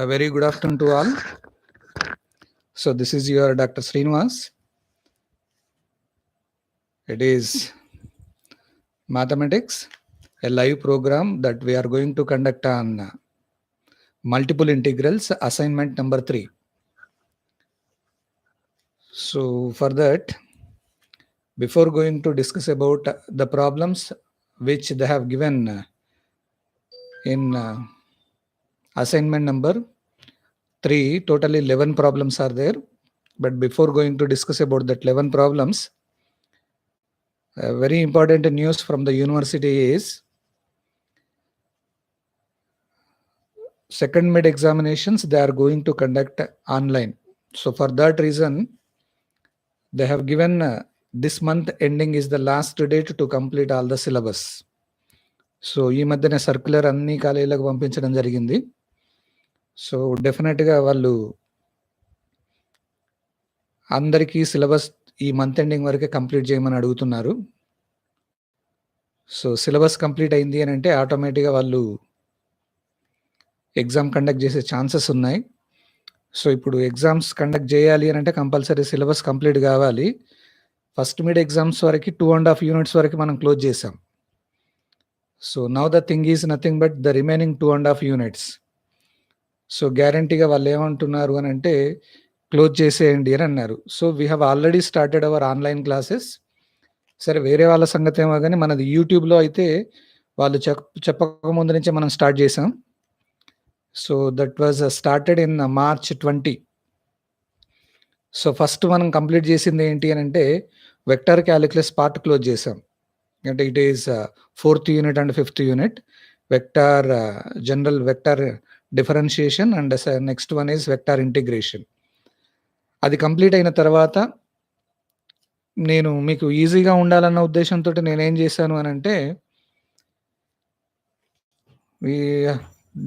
A very good afternoon to all. So this is your Dr. Srinivas. It is mathematics, a live program that we are going to conduct on multiple integrals, assignment number 3. So for that, before going to discuss about the problems which they have given in assignment number 3, totally 11 problems are there. But before going to discuss about that 11 problems, very important news from the university is second mid examinations they are going to conduct online. So for that reason, they have given this month ending is the last date to complete all the syllabus. So ఈ మధ్యనే circular అన్ని కాలేజీలకు పంపించడం జరిగింది. So డెఫినెట్గా వాళ్ళు అందరికీ syllabus ఈ మంత్ ఎండింగ్ వరకే కంప్లీట్ చేయమని అడుగుతున్నారు. సో సిలబస్ కంప్లీట్ అయింది అని అంటే ఆటోమేటిక్గా వాళ్ళు ఎగ్జామ్ కండక్ట్ చేసే ఛాన్సెస్ ఉన్నాయి. సో ఇప్పుడు ఎగ్జామ్స్ కండక్ట్ చేయాలి అని అంటే కంపల్సరీ సిలబస్ కంప్లీట్ కావాలి. ఫస్ట్ మిడ్ ఎగ్జామ్స్ వరకు 2.5 యూనిట్స్ వరకు మనం క్లోజ్ చేసాం. So now the thing is nothing but the remaining 2.5 units. So గ్యారంటీగా వాళ్ళు ఏమంటున్నారు అని అంటే క్లోజ్ చేసేయండి అని అన్నారు. So we have already started our online classes. సరే వేరే వాళ్ళ సంగతి ఏమో కానీ మనది యూట్యూబ్లో అయితే వాళ్ళు చెప్పక ముందు నుంచే మనం స్టార్ట్ చేసాం. So that was started in March 20. So first మనం కంప్లీట్ చేసింది ఏంటి అని అంటే వెక్టర్ క్యాలిక్యులస్ పార్ట్ క్లోజ్ చేసాం. అంటే it is 4th unit and 5th unit vector general vector differentiation and next one is vector integration. అది complete అయిన తర్వాత నేను మీకు ఈజీగా ఉండాలన్న ఉద్దేశంతో నేనేం చేశాను అని అంటే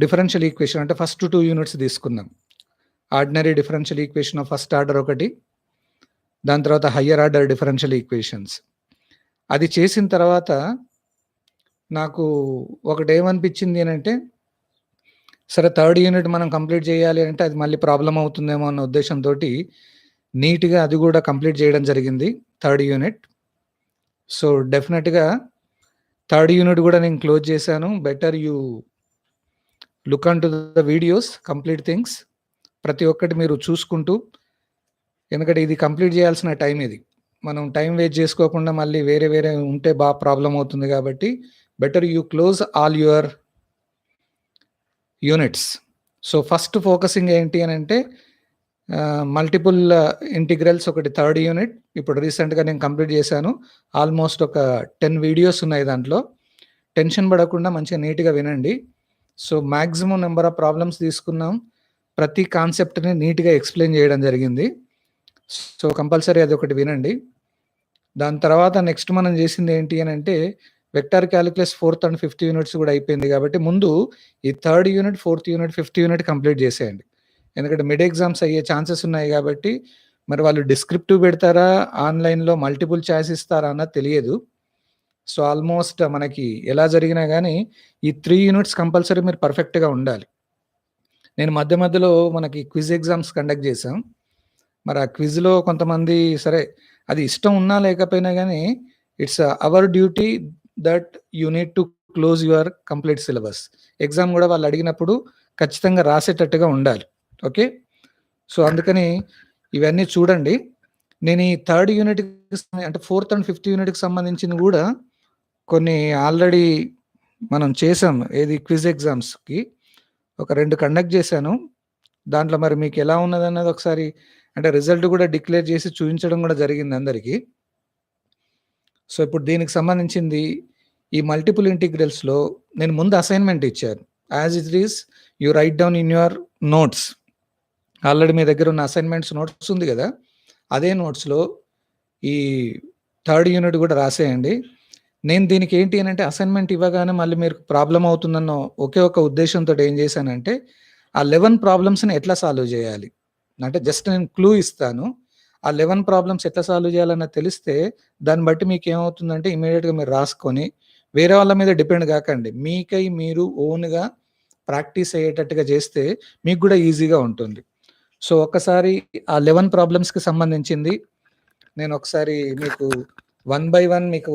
డిఫరెన్షియల్ ఈక్వేషన్ అంటే ఫస్ట్ 2 యూనిట్స్ తీసుకుందాం. Ordinary differential equation of first order ఒకటి, దాని తర్వాత హయ్యర్ ఆర్డర్ డిఫరెన్షియల్ ఈక్వేషన్స్. అది చేసిన తర్వాత నాకు ఒకటి ఏమనిపించింది అని అంటే సరే 3rd యూనిట్ మనం కంప్లీట్ చేయాలి అంటే అది మళ్ళీ ప్రాబ్లం అవుతుందేమో అన్న ఉద్దేశంతో నీట్గా అది కూడా కంప్లీట్ చేయడం జరిగింది 3rd యూనిట్. సో డెఫినెట్గా 3rd యూనిట్ కూడా నేను క్లోజ్ చేశాను. Better you look on to the videos complete things. ప్రతి ఒక్కటి మీరు చూసుకుంటూ, ఎందుకంటే ఇది కంప్లీట్ చేయాల్సిన టైం ఇది. మనం టైం వేస్ట్ చేసుకోకుండా మళ్ళీ వేరే వేరే ఉంటే బాగా ప్రాబ్లం అవుతుంది. కాబట్టి better you close all your units. So first focusing ఏంటి అని అంటే మల్టిపుల్ ఇంటిగ్రల్స్ ఒకటి 3rd యూనిట్ ఇప్పుడు రీసెంట్గా నేను కంప్లీట్ చేశాను. ఆల్మోస్ట్ ఒక 10 వీడియోస్ ఉన్నాయి దాంట్లో. టెన్షన్ పడకుండా మంచిగా నీట్గా వినండి. So maximum number of problems తీసుకున్నాం. ప్రతి కాన్సెప్ట్ని నీట్గా ఎక్స్ప్లెయిన్ చేయడం జరిగింది. సో కంపల్సరీ అది ఒకటి వినండి. దాని తర్వాత నెక్స్ట్ మనం చేసింది ఏంటి అని అంటే vector calculus 4th and 5th units కూడా అయిపోయింది. కాబట్టి ముందు ఈ 3rd unit 4th unit 5th unit complete చేసేయండి. ఎందుకంటే మిడ్ ఎగ్జామ్స్ అయ్యే ఛాన్సెస్ ఉన్నాయి. కాబట్టి మరి వాళ్ళు డిస్క్రిప్టివ్ పెడతారా, ఆన్లైన్లో మల్టిపుల్ చాయిస్ ఇస్తారా అన్నది తెలియదు. సో ఆల్మోస్ట్ మనకి ఎలా జరిగినా కానీ ఈ 3 యూనిట్స్ కంపల్సరీ మీరు పర్ఫెక్ట్గా ఉండాలి. నేను మధ్య మధ్యలో మనకి క్విజ్ ఎగ్జామ్స్ కండక్ట్ చేశాం. మరి ఆ క్విజ్లో కొంతమంది సరే అది ఇష్టం ఉన్నా లేకపోయినా కానీ it's our duty that you need to close your complete syllabus. Exam కూడా వాళ్ళు అడిగినప్పుడు ఖచ్చితంగా రాసేటట్టుగా ఉండాలి. ఓకే, సో అందుకని ఇవన్నీ చూడండి. నేను ఈ 3rd యూనిట్ అంటే 4th అండ్ 5th యూనిట్కి సంబంధించిన కూడా కొన్ని ఆల్రెడీ మనం చేసాం. ఏది క్విజ్ ఎగ్జామ్స్కి ఒక 2 కండక్ట్ చేశాను. దాంట్లో మరి మీకు ఎలా ఉన్నది అన్నది ఒకసారి అంటే రిజల్ట్ కూడా డిక్లేర్ చేసి చూపించడం కూడా జరిగింది అందరికీ. సో ఇప్పుడు దీనికి సంబంధించింది ఈ మల్టిపుల్ ఇంటిగ్రల్స్లో నేను ముందు అసైన్మెంట్ ఇచ్చాను. As it is you write down in your notes. Already మీ దగ్గర ఉన్న అసైన్మెంట్స్ నోట్స్ ఉంది కదా, అదే నోట్స్లో ఈ 3rd యూనిట్ కూడా రాసేయండి. నేను దీనికి ఏంటి అని అంటే అసైన్మెంట్ ఇవ్వగానే మళ్ళీ మీరు ప్రాబ్లం అవుతుందన్న ఒకే ఒక ఉద్దేశంతో ఏం చేశానంటే ఆ 11 ప్రాబ్లమ్స్ని ఎట్లా సాల్వ్ చేయాలి అంటే జస్ట్ నేను క్లూ ఇస్తాను. ఆ 11 ప్రాబ్లమ్స్ ఎట్లా సాల్వ్ చేయాలన్న తెలిస్తే దాన్ని బట్టి మీకు ఏమవుతుందంటే ఇమీడియట్గా మీరు రాసుకొని వేరే వాళ్ళ మీద డిపెండ్ కాకండి. మీకై మీరు ఓన్గా ప్రాక్టీస్ అయ్యేటట్టుగా చేస్తే మీకు కూడా ఈజీగా ఉంటుంది. సో, ఒక్కసారి ఆ 11 ప్రాబ్లమ్స్‌కి సంబంధించింది నేను ఒకసారి మీకు వన్ బై వన్ మీకు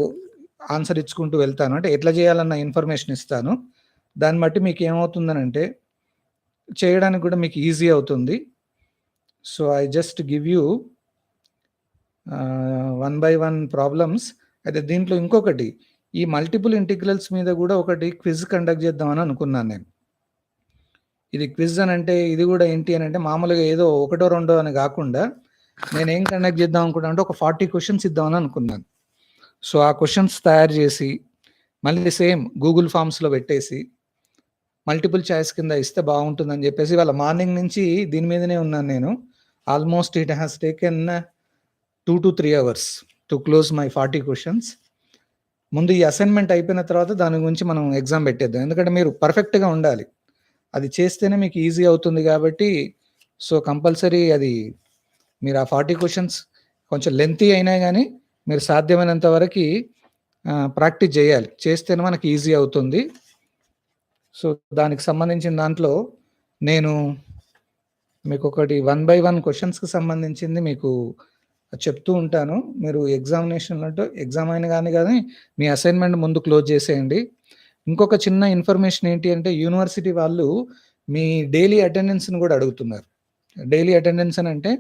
ఆన్సర్ ఇచ్చుకుంటూ వెళ్తాను. అంటే ఎట్లా చేయాలన్న ఇన్ఫర్మేషన్ ఇస్తాను. దాన్ని బట్టి మీకు ఏమవుతుందనంటే చేయడానికి కూడా మీకు ఈజీ అవుతుంది. So, I just give you one by one problems. అయితే దీంట్లో ఇంకొకటి ఈ మల్టిపుల్ ఇంటిగ్రల్స్ మీద కూడా ఒకటి క్విజ్ కండక్ట్ చేద్దామని అనుకున్నాను నేను. ఇది క్విజ్ అనంటే ఇది కూడా ఏంటి అనంటే మామూలుగా ఏదో ఒకటో రెండో అని కాకుండా నేనేం కండక్ట్ చేద్దాం అనుకున్నా అంటే ఒక 40 క్వశ్చన్స్ ఇద్దామని అనుకున్నాను. సో, ఆ క్వశ్చన్స్ తయారు చేసి మళ్ళీ సేమ్ గూగుల్ ఫామ్స్‌లో పెట్టేసి మల్టిపుల్ చాయిస్ కింద ఇస్తే బాగుంటుందని చెప్పేసి ఇవాళ మార్నింగ్ నుంచి దీని మీదనే ఉన్నాను నేను. Almost it has taken 2 to 3 hours to close my 40 questions. ముందు ఈ అసైన్మెంట్ అయిపోయిన తర్వాత దాని గురించి మనం ఎగ్జామ్ పెట్టేద్దాం. ఎందుకంటే మీరు పర్ఫెక్ట్‌గా ఉండాలి. అది చేస్తేనే మీకు ఈజీ అవుతుంది కాబట్టి సో, కంపల్సరీ అది మీరు ఆ 40 క్వశ్చన్స్ కొంచెం లెంతీ అయినా గానీ మీరు సాధ్యమైనంత వరకి ప్రాక్టీస్ చేయాలి. చేస్తేనే మనకి ఈజీ అవుతుంది. సో, దానికి సంబంధించిన దాంట్లో నేను మీకొకటి వన్ బై వన్ క్వశ్చన్స్‌కి సంబంధించింది మీకు చెప్తూ ఉంటాను. మీరు ఎగ్జామ్ అయినా గానీ మీ అసైన్‌మెంట్ ముందు క్లోజ్ చేసేయండి. ఇంకొక చిన్న ఇన్ఫర్మేషన్ ఏంటి అంటే యూనివర్సిటీ వాళ్ళు మీ డైలీ అటెండెన్స్‌ని కూడా అడుగుతున్నారు. డైలీ అటెండెన్స్ అనంటే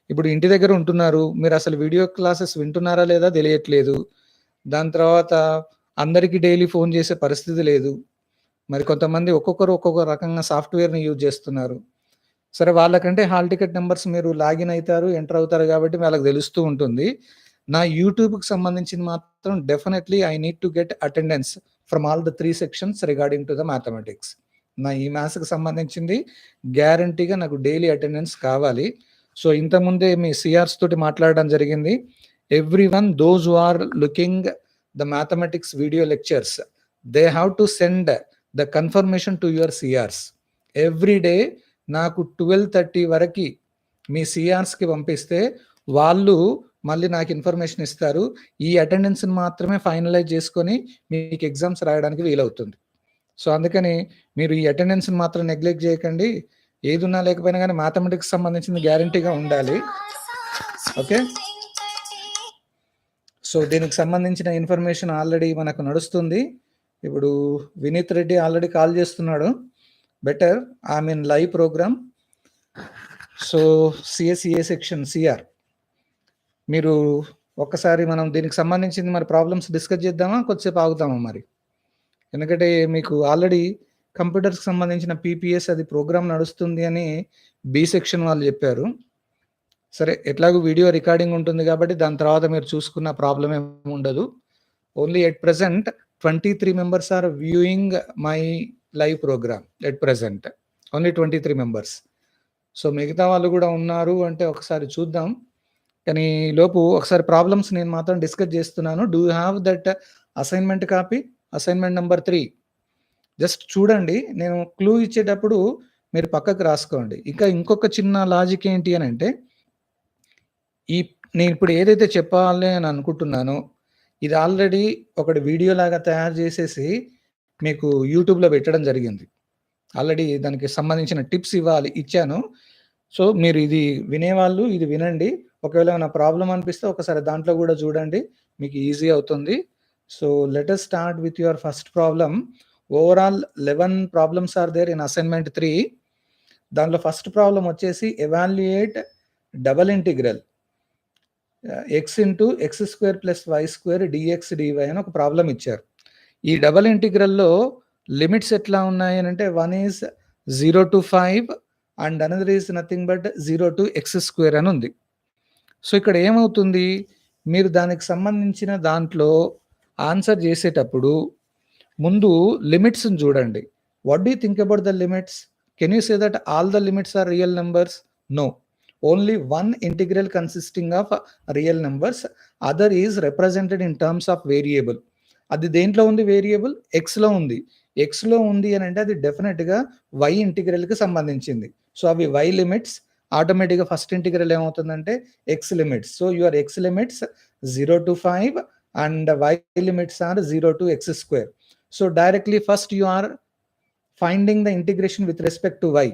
ఇప్పుడు ఇంటి దగ్గర ఉంటున్నారు. మీరసలు వీడియో క్లాసెస్ వింటున్నారా లేదా తెలియట్లేదు. దాని తర్వాత అందరికీ డైలీ ఫోన్ చేసే పరిస్థితి లేదు. మరి కొంతమంది ఒక్కొక్కరు ఒక్కొక్క రకంగా సాఫ్ట్‌వేర్‌ని యూజ్ చేస్తున్నారు. సరే వాళ్ళకంటే హాల్ టికెట్ నంబర్స్ మీరు లాగిన్ అయితారు, ఎంటర్ అవుతారు కాబట్టి వాళ్ళకి తెలుస్తూ ఉంటుంది. నా యూట్యూబ్‌కి సంబంధించింది మాత్రం definitely I need to get attendance from all the 3 sections regarding to the mathematics. నా ఈ మ్యాథ్స్‌కి సంబంధించింది గ్యారంటీగా నాకు డైలీ అటెండెన్స్ కావాలి. సో, ఇంతకుముందే మీ సీఆర్స్ తోటి మాట్లాడడం జరిగింది. Everyone those who are looking the mathematics video lectures they have to send the confirmation to your CRs. Every day నాకు 12:30 వరకి మీ సీఆర్స్‌కి పంపిస్తే వాళ్ళు మళ్ళీ నాకు ఇన్ఫర్మేషన్ ఇస్తారు. ఈ అటెండెన్స్‌ని మాత్రమే ఫైనలైజ్ చేసుకొని మీకు ఎగ్జామ్స్ రాయడానికి వీలవుతుంది. సో, అందుకని మీరు ఈ అటెండెన్స్‌ని మాత్రం నెగ్లెక్ట్ చేయకండి. ఏదున్నా లేకపోయినా గానీ మ్యాథమెటిక్స్ సంబంధించింది గ్యారంటీగా ఉండాలి. ఓకే. సో, దీనికి సంబంధించిన ఇన్ఫర్మేషన్ ఆల్రెడీ మనకు నడుస్తుంది. ఇప్పుడు వినీత్ రెడ్డి ఆల్రెడీ కాల్ చేస్తున్నాడు. Better I mean live programme. So, CSEA section CR మీరు ఒక్కసారి మనం దీనికి సంబంధించింది మరి ప్రాబ్లమ్స్ డిస్కస్ చేద్దామా? కొద్దిసేపు ఆగుతామా మరి? ఎందుకంటే మీకు ఆల్రెడీ కంప్యూటర్స్‌కి సంబంధించిన పీపీఎస్ అది ప్రోగ్రామ్ నడుస్తుంది అని బి సెక్షన్ వాళ్ళు చెప్పారు. సరే ఎట్లాగో వీడియో రికార్డింగ్ ఉంటుంది కాబట్టి దాని తర్వాత మీరు చూసుకున్న ప్రాబ్లమ్ ఏమి ఉండదు. Only at present 23 members are viewing my live programme at present. Only 23 members. So, మిగతా వాళ్ళు కూడా ఉన్నారు అంటే ఒకసారి చూద్దాం. కానీ ఈలోపు ఒకసారి ప్రాబ్లమ్స్ నేను మాత్రం డిస్కస్ చేస్తున్నాను. Do you have that assignment copy? Assignment number 3 just చూడండి. నేను క్లూ ఇచ్చేటప్పుడు మీరు పక్కకు రాసుకోండి. ఇంకొక చిన్న లాజిక్ ఏంటి అనంటే నేనిప్పుడు ఏదైతే చెప్పాలి అని అనుకుంటున్నానో ఇది ఆల్రెడీ ఒకటి వీడియో లాగా తయారు చేసేసి మీకు యూట్యూబ్‌లో పెట్టడం జరిగింది. ఆల్రెడీ దానికి సంబంధించిన టిప్స్ ఇచ్చాను. సో, మీరు ఇది వినేవాళ్ళు ఇది వినండి. ఒకవేళ ఏమైనా ప్రాబ్లమ్ అనిపిస్తే ఒకసారి దాంట్లో కూడా చూడండి. మీకు ఈజీ అవుతుంది. So, let us start with your first problem. Overall 11 problems are there in assignment 3. దాంట్లో ఫస్ట్ ప్రాబ్లమ్ వచ్చేసి evaluate double integral x into x square plus y square dx dy అని ఒక ప్రాబ్లమ్ ఇచ్చారు. ఈ డబుల్ ఇంటిగ్రల్‌లో లిమిట్స్ ఎట్లా ఉన్నాయి అనంటే 1 is 0 to 5 and another is nothing but 0 to x square అని ఉంది. సో, ఇక్కడ ఏమవుతుంది మీరు దానికి సంబంధించిన దాంట్లో ఆన్సర్ చేసేటప్పుడు ముందు లిమిట్స్‌ని చూడండి. What do you think about the limits? Can you say that all the limits are real numbers? No. Only one integral consisting of real numbers. Other is represented in terms of variable. అది దేంట్లో ఉంది variable? ఎక్స్‌లో ఉంది. ఎక్స్‌లో ఉంది అనంటే అది డెఫినిట్‌గా y ఇంటిగ్రల్‌కి సంబంధించింది. సో, అవి y లిమిట్స్. ఆటోమేటిక్‌గా ఫస్ట్ ఇంటిగ్రల్ ఏమవుతుందంటే x limits. So, your x limits 0 to 5 and y limits are 0 to x square. So, డైరెక్ట్‌లీ first you are finding the integration with respect to y.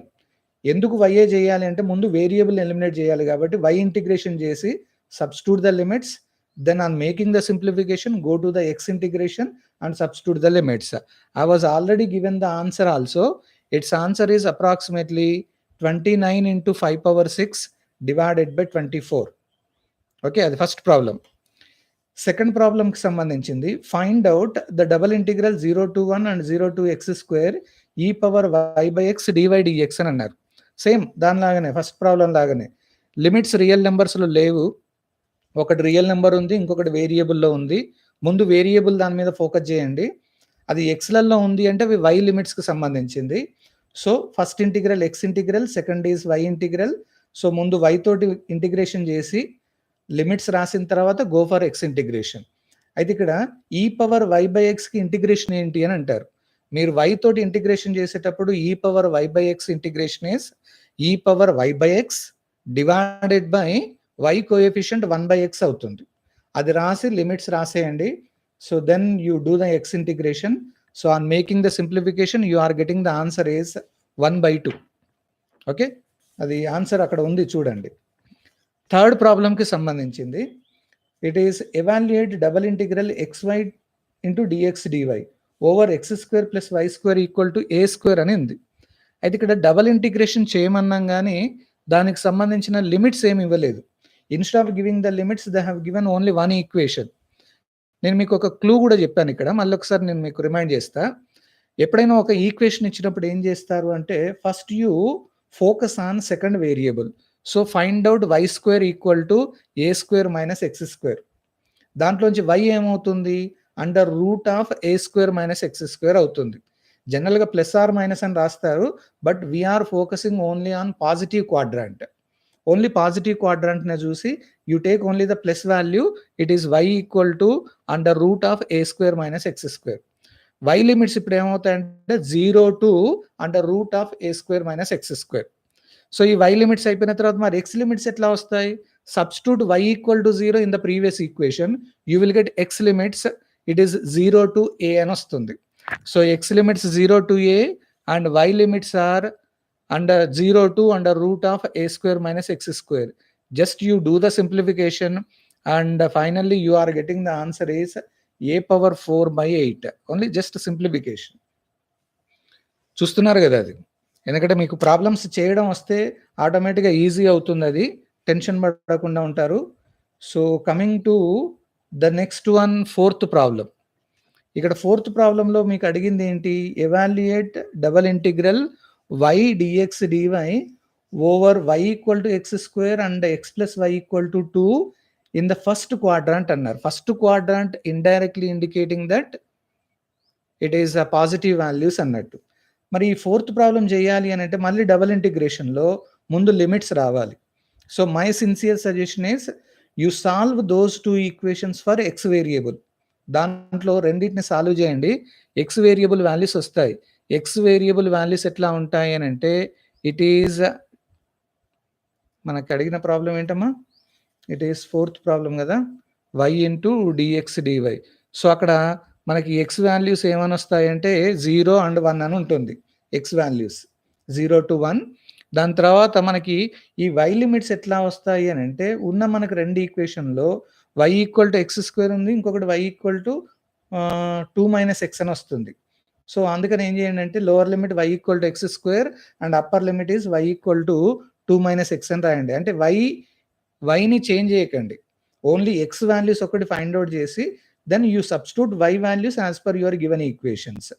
ఎందుకు వైఏ చేయాలి అంటే ముందు వేరియబుల్ ఎలిమినేట్ చేయాలి కాబట్టి వై ఇంటిగ్రేషన్ చేసి substitute the limits, then on making the simplification go to the x integration and substitute the limits. I was already given the answer also. Its answer is approximately 29 into 5 power 6 divided by 24. Okay, అది first problem. Second ప్రాబ్లంకి సంబంధించింది find out the double integral 0 to 1 and 0 to x square e power y by x dy dx అని అన్నారు. Same దానిలాగానే first problem లాగానే limits real నెంబర్స్లో లేవు, ఒకటి రియల్ నెంబర్ ఉంది, ఇంకొకటి వేరియబుల్లో ఉంది. ముందు వేరియబుల్ దాని మీద ఫోకస్ చేయండి. అది ఎక్స్లలో ఉంది అంటే అవి వై లిమిట్స్కి సంబంధించింది. So first integral x integral, second is y integral. So ముందు వై తోటి ఇంటిగ్రేషన్ చేసి లిమిట్స్ రాసిన తర్వాత గో ఫర్ ఎక్స్ ఇంటిగ్రేషన్. అయితే ఇక్కడ ఈ పవర్ వై బై ఎక్స్కి ఇంటిగ్రేషన్ ఏంటి అని అంటారు. మీరు వై తోటి ఇంటిగ్రేషన్ చేసేటప్పుడు e power y by x integration is e power y by x divided by y coefficient 1/x అవుతుంది. అది రాసి లిమిట్స్ రాసేయండి. So then you do the x integration. So on making the simplification you are getting the answer is 1/2. Okay, అది answer అక్కడ ఉంది చూడండి. Third ప్రాబ్లంకి సంబంధించింది it is evaluate double integral xy into d x d y over x square plus y square equal to a square అని ఉంది. అయితే ఇక్కడ డబల్ ఇంటిగ్రేషన్ చేయమన్నాం కానీ దానికి సంబంధించిన లిమిట్స్ ఏమి ఇవ్వలేదు. Instead of giving the limits they have given only one equation. నేను మీకు ఒక క్లూ కూడా చెప్పాను ఇక్కడ, మళ్ళీ ఒకసారి నేను మీకు రిమైండ్ చేస్తా. ఎప్పుడైనా ఒక ఈక్వేషన్ ఇచ్చినప్పుడు ఏం చేస్తారు అంటే first you focus on second variable. So find out y square equal to a square minus x square. దాంట్లోంచి వై ఏమవుతుంది, under root of a square minus x square అవుతుంది. జనరల్గా ప్లస్ ఆర్ మైనస్ అని రాస్తారు, but we're focusing only on positive quadrant. Only positive క్వాడ్రాంట్ని చూసి you take only the plus value, it is y equal to under root of a square minus x square. Why limits ఇప్పుడు ఏమవుతాయంటే 0 to under root of a square minus x square. So ఈ y limits అయిపోయిన తర్వాత మరి x limits ఎట్లా వస్తాయి, substitute y equal to 0 in the previous equation, you will get x limits, it is 0 to a అని వస్తుంది. So x limits 0 to a and y limits are under 0 to under root of a square minus x square. Just you do the simplification and finally you are getting the answer is a power 4/8. Only just simplification. చూస్తున్నారు కదా, అది ఎందుకంటే మీకు problems చేయడం వస్తే ఆటోమేటిక్గా easy అవుతుంది, అది టెన్షన్ పడకుండా ఉంటారు. So coming to the next one, fourth problem. ఇక్కడ ఫోర్త్ ప్రాబ్లంలో మీకు అడిగింది ఏంటి, evaluate double integral y dx dy over y equal to x square and x plus y equal to 2 in the first quadrant అన్నారు. First quadrant indirectly indicating that it is a positive values అన్నట్టు. మరి ఈ fourth problem చేయాలి అని అంటే మళ్ళీ double ఇంటిగ్రేషన్లో ముందు limits రావాలి. So my sincere suggestion is you solve those two equations for X variable. దాంట్లో రెండింటిని సాల్వ్ చేయండి, ఎక్స్ వేరియబుల్ వాల్యూస్ వస్తాయి. ఎక్స్ వేరియబుల్ వాల్యూస్ ఎట్లా ఉంటాయి అని అంటే ఇట్ ఈజ్, మనకు అడిగిన ప్రాబ్లం ఏంటమ్మా, ఇట్ ఈస్ ఫోర్త్ ప్రాబ్లం కదా, y into d x d y. So అక్కడ మనకి ఎక్స్ వాల్యూస్ ఏమని వస్తాయి అంటే 0 and 1 అని ఉంటుంది. X values 0 to 1. దాని తర్వాత మనకి ఈ వై లిమిట్స్ ఎట్లా వస్తాయి అని అంటే ఉన్న మనకు రెండు ఈక్వేషన్లో y equal to x square ఉంది, ఇంకొకటి వై ఈక్వల్ టు 2 - x అని వస్తుంది. సో అందుకని ఏం చేయండి అంటే lower limit y equal to x square and upper limit is y equal to 2 - x అని రాయండి. అంటే వైని చేంజ్ చేయకండి, ఓన్లీ ఎక్స్ వాల్యూస్ ఒకటి ఫైండ్ అవుట్ చేసి then you substitute y values as per your given equations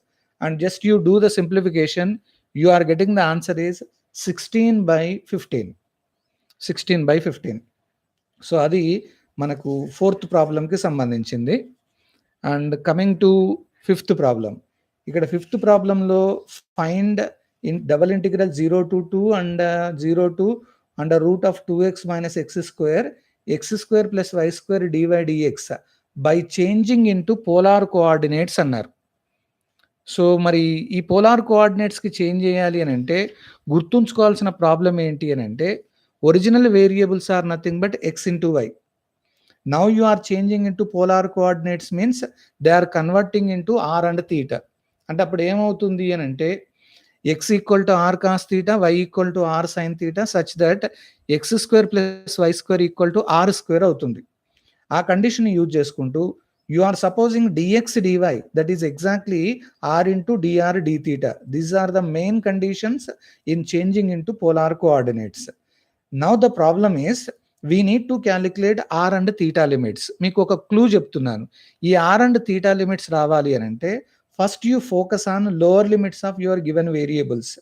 and just you do the simplification, you are getting the answer is 16/15. 16/15. So అది మనకు fourth ప్రాబ్లంకి సంబంధించింది. And coming to fifth problem. ఇక్కడ fifth ప్రాబ్లంలో find in double integral 0 to 2 and 0 to under root of 2x - x square x square plus y square dy dx by changing into polar coordinates అన్నారు. So మరి ఈ polar కోఆర్డినేట్స్కి change చేయాలి అని అంటే గుర్తుంచుకోవాల్సిన problem ఏంటి అని అంటే original variables are nothing but x into y. Now you are changing into polar coordinates means they are converting into r and theta. అంటే అప్పుడు ఏమవుతుంది అని అంటే x equal to r cos theta, y equal to r sine theta such that x square plus y square equal to are square అవుతుంది. ఆ condition use చేసుకుంటూ you are supposing dx dy that is exactly r into dr d theta. These are the main conditions in changing into polar coordinates. Now the problem is we need to calculate r and theta limits. మీకు ఒక clue చెప్తున్నాను. ఈ r and theta limits రావాలి అని అంటే first you focus on lower limits of your given variables.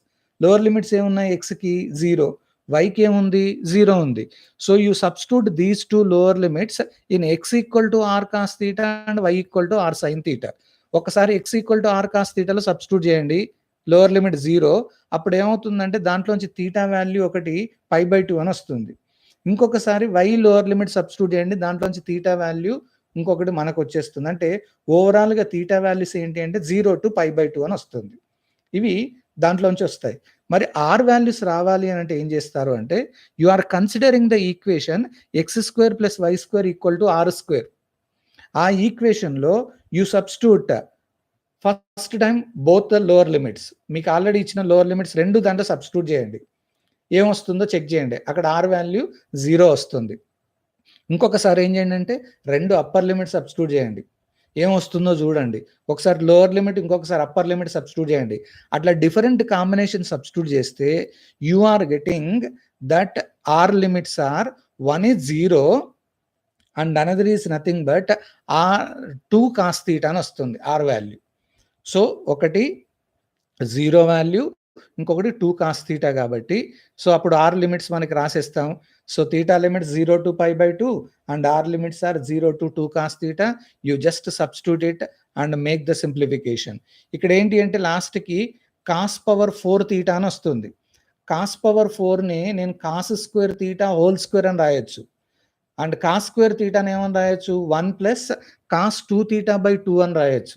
Lower limits ఏమున్నాయి? ఎక్స్కి 0, వైకి ఏముంది? 0 ఉంది. So you substitute these two lower limits in x equal to r cos theta and y equal to r sine theta. ఒకసారి x equal to r cos థీటాలో substitute చేయండి, lower limit 0. అప్పుడు ఏమవుతుందంటే దాంట్లోంచి థీటా వాల్యూ ఒకటి π/2 అని వస్తుంది. ఇంకొకసారి వై లోవర్ లిమిట్ సబ్స్టిట్యూట్ చేయండి, దాంట్లోంచి థీటా వాల్యూ ఇంకొకటి మనకు వచ్చేస్తుంది. అంటే ఓవరాల్గా థీటా వాల్యూస్ ఏంటి అంటే 0 to π/2 అని వస్తుంది. ఇవి దాంట్లోంచి వస్తాయి. మరి ఆర్ వాల్యూస్ రావాలి అని అంటే ఏం చేస్తారు అంటే you are considering the equation x square plus y square equal to are square. ఆ ఈక్వేషన్లో you substitute first time both the lower limits. మీకు ఆల్రెడీ ఇచ్చిన లోవర్ లిమిట్స్ రెండు దాంట్లో సబ్స్టిట్యూట్ చేయండి, ఏమొస్తుందో చెక్ చేయండి. అక్కడ ఆర్ వాల్యూ 0 వస్తుంది. ఇంకొకసారి ఏం చేయండి అంటే రెండు అప్పర్ లిమిట్ సబ్స్టిట్యూట్ చేయండి, ఏమొస్తుందో చూడండి. ఒకసారి లోవర్ లిమిట్, ఇంకొకసారి అప్పర్ లిమిట్ సబ్స్టిట్యూట్ చేయండి. అట్లా డిఫరెంట్ కాంబినేషన్ సబ్స్టిట్యూట్ చేస్తే you are getting that R limits are 1 is 0 and another is nothing but R 2 cos theta అని వస్తుంది ఆర్ వాల్యూ. సో ఒకటి 0 వాల్యూ, ఇంకొకటి 2 కాస్ థీటా. కాబట్టి సో అప్పుడు ఆర్ లిమిట్స్ మనకి రాసేస్తాం. So theta limits 0 to π/2 and r limits are 0 to 2 cos theta. You just substitute it and make the simplification. ఇక్కడ ఏంటి అంటే లాస్ట్కి కాస్ పవర్ 4 థీటా అని వస్తుంది. కాస్ పవర్ 4ని నేను cos square theta whole square అని రాయొచ్చు. అండ్ కాస్ స్క్వేర్ థీటాని ఏమని రాయొచ్చు? 1 ప్లస్ కాస్ 2 థీటా బై 2 అని రాయొచ్చు.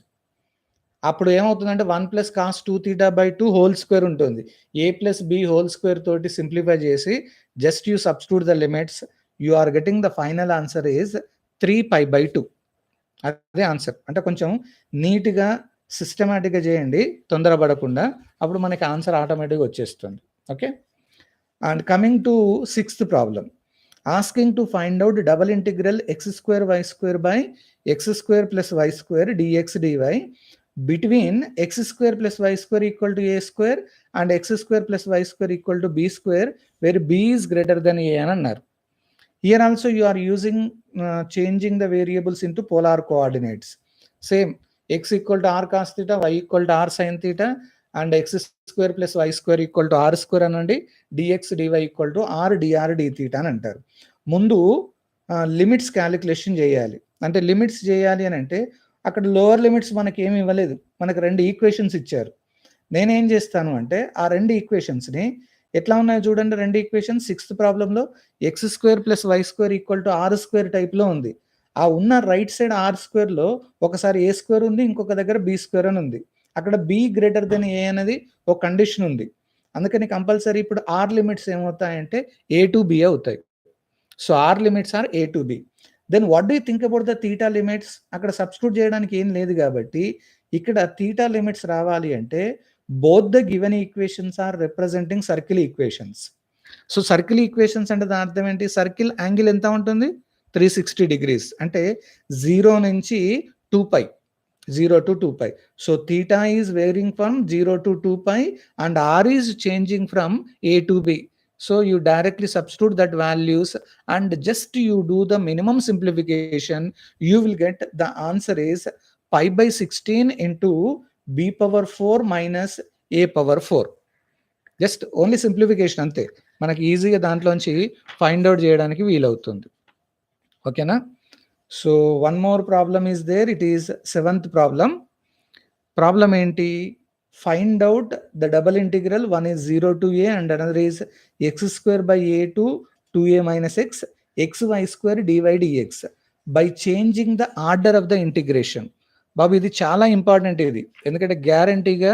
అప్పుడు ఏమవుతుందంటే 1 plus cos 2 theta by 2 whole square ఉంటుంది. A plus b whole square తోటి సింప్లిఫై చేసి just you substitute the limits, you are getting the final answer is 3π/2. అదే ఆన్సర్. అంటే కొంచెం నీట్గా సిస్టమేటిక్గా చేయండి, తొందరపడకుండా. అప్పుడు మనకి ఆన్సర్ ఆటోమేటిక్గా వచ్చేస్తుంది. Okay. And coming to 6th problem, asking to find out double integral x square y square by x square plus y square dx dy between x square plus y square equal to a square and x square plus y square equal to b square, where b is greater than a అని అన్నారు. Here also you are using changing the variables into polar coordinates. Same, x equal to r cos theta, y equal to r sin theta and x square plus y square equal to r square అనండి, dx dy equal to r dr d theta అని అంటారు. ముందు limits calculation చేయాలి. అంటే limits చేయాలి అని అంటే అక్కడ లోవర్ లిమిట్స్ మనకి ఏమి ఇవ్వలేదు, మనకు 2 ఈక్వేషన్స్ ఇచ్చారు. నేనేం చేస్తాను అంటే ఆ 2 ఈక్వేషన్స్ని ఎట్లా ఉన్నాయో చూడండి. 2 ఈక్వేషన్స్ 6th ప్రాబ్లంలో x square plus y square equal to are square టైప్లో ఉంది. ఆ ఉన్న రైట్ సైడ్ ఆర్ స్క్వేర్లో ఒకసారి ఏ స్క్వేర్ ఉంది, ఇంకొక దగ్గర బి స్క్వేర్ అని ఉంది. అక్కడ బి గ్రేటర్ దెన్ ఏ అనేది ఒక కండిషన్ ఉంది. అందుకని కంపల్సరీ ఇప్పుడు ఆర్ లిమిట్స్ ఏమవుతాయంటే ఏ టు బి అవుతాయి. So r limits are a to b. Then what do you think about the theta limits? అక్కడ సబ్స్టిట్యూట్ చేయడానికి ఏం లేదు కాబట్టి ఇక్కడ థీటా లిమిట్స్ రావాలి అంటే both the given equations are representing circle equations. So circle equations అంటే దాని అర్థం ఏంటి? సర్కిల్ యాంగిల్ ఎంత ఉంటుంది? 360 degrees. అంటే 0 నుంచి 2π, 0 to 2π. So theta is varying from 0 to 2π and r is changing from a to b. So you directly substitute that values and just you do the minimum simplification. You will get the answer is π/16 into b power 4 minus a power 4. Just only simplification అంతే. మనకి ఈజీగా దాంట్లోంచి find out చేయడానికి వీలవుతుంది. ఓకేనా? So one more problem is there. It is 7th problem. Problem ఏంటి? Find out the double integral. One is 0 to a and another is x square by a to 2a minus x, xy square dy dx by changing the order of the integration. బాబు ఇది చాలా important ఇది, ఎందుకంటే గ్యారంటీగా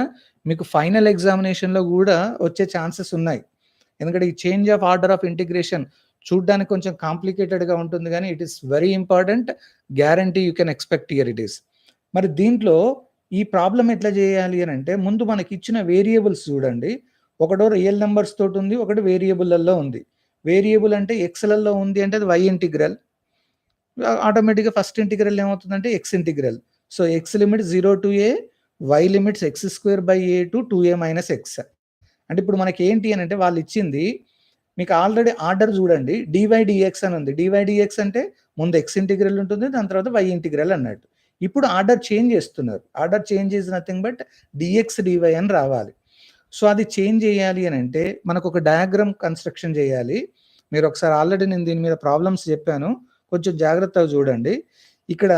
మీకు final ఎగ్జామినేషన్లో కూడా వచ్చే chances ఉన్నాయి. ఎందుకంటే ఈ change of order of integration చూడడానికి కొంచెం కాంప్లికేటెడ్గా ఉంటుంది, కానీ it is very important. Guarantee you can expect here it is. మరి దీంట్లో ఈ ప్రాబ్లమ్ ఎట్లా చేయాలి అని అంటే ముందు మనకి ఇచ్చిన వేరియబుల్స్ చూడండి. ఒకటో రియల్ నంబర్స్ తోటి ఉంది, ఒకటి వేరియబుల్‌లలో ఉంది. వేరియబుల్ అంటే ఎక్స్‌లలో ఉంది అంటే అది y ఇంటిగ్రల్. ఆటోమేటిక్‌గా ఫస్ట్ ఇంటిగ్రల్ ఏమవుతుందంటే x integral. So, x limit 0 to a, y limits x² to 2a - x. అంటే ఇప్పుడు మనకేంటి అనంటే వాళ్ళిచ్చింది మీకు ఆల్రెడీ ఆర్డర్ చూడండి. డీవై/డీఎక్స్ అని ఉంది. డీవై/డీఎక్స్ అంటే ముందు x ఇంటిగ్రల్ ఉంటుంది. దాని తర్వాత y ఇంటిగ్రల్ అన్నట్టు. ఇప్పుడు ఆర్డర్ చేంజ్ చేస్తున్నారు. Order change is nothing but dx, dy అని రావాలి. సో, అది చేంజ్ చేయాలి అనంటే మనకొక డయాగ్రామ్ కన్‌స్ట్రక్షన్ చేయాలి. మీరు ఒకసారి ఆల్రెడీ నేను దీని మీద ప్రాబ్లమ్స్ చెప్పాను. కొంచెం జాగ్రత్తగా చూడండి. ఇక్కడ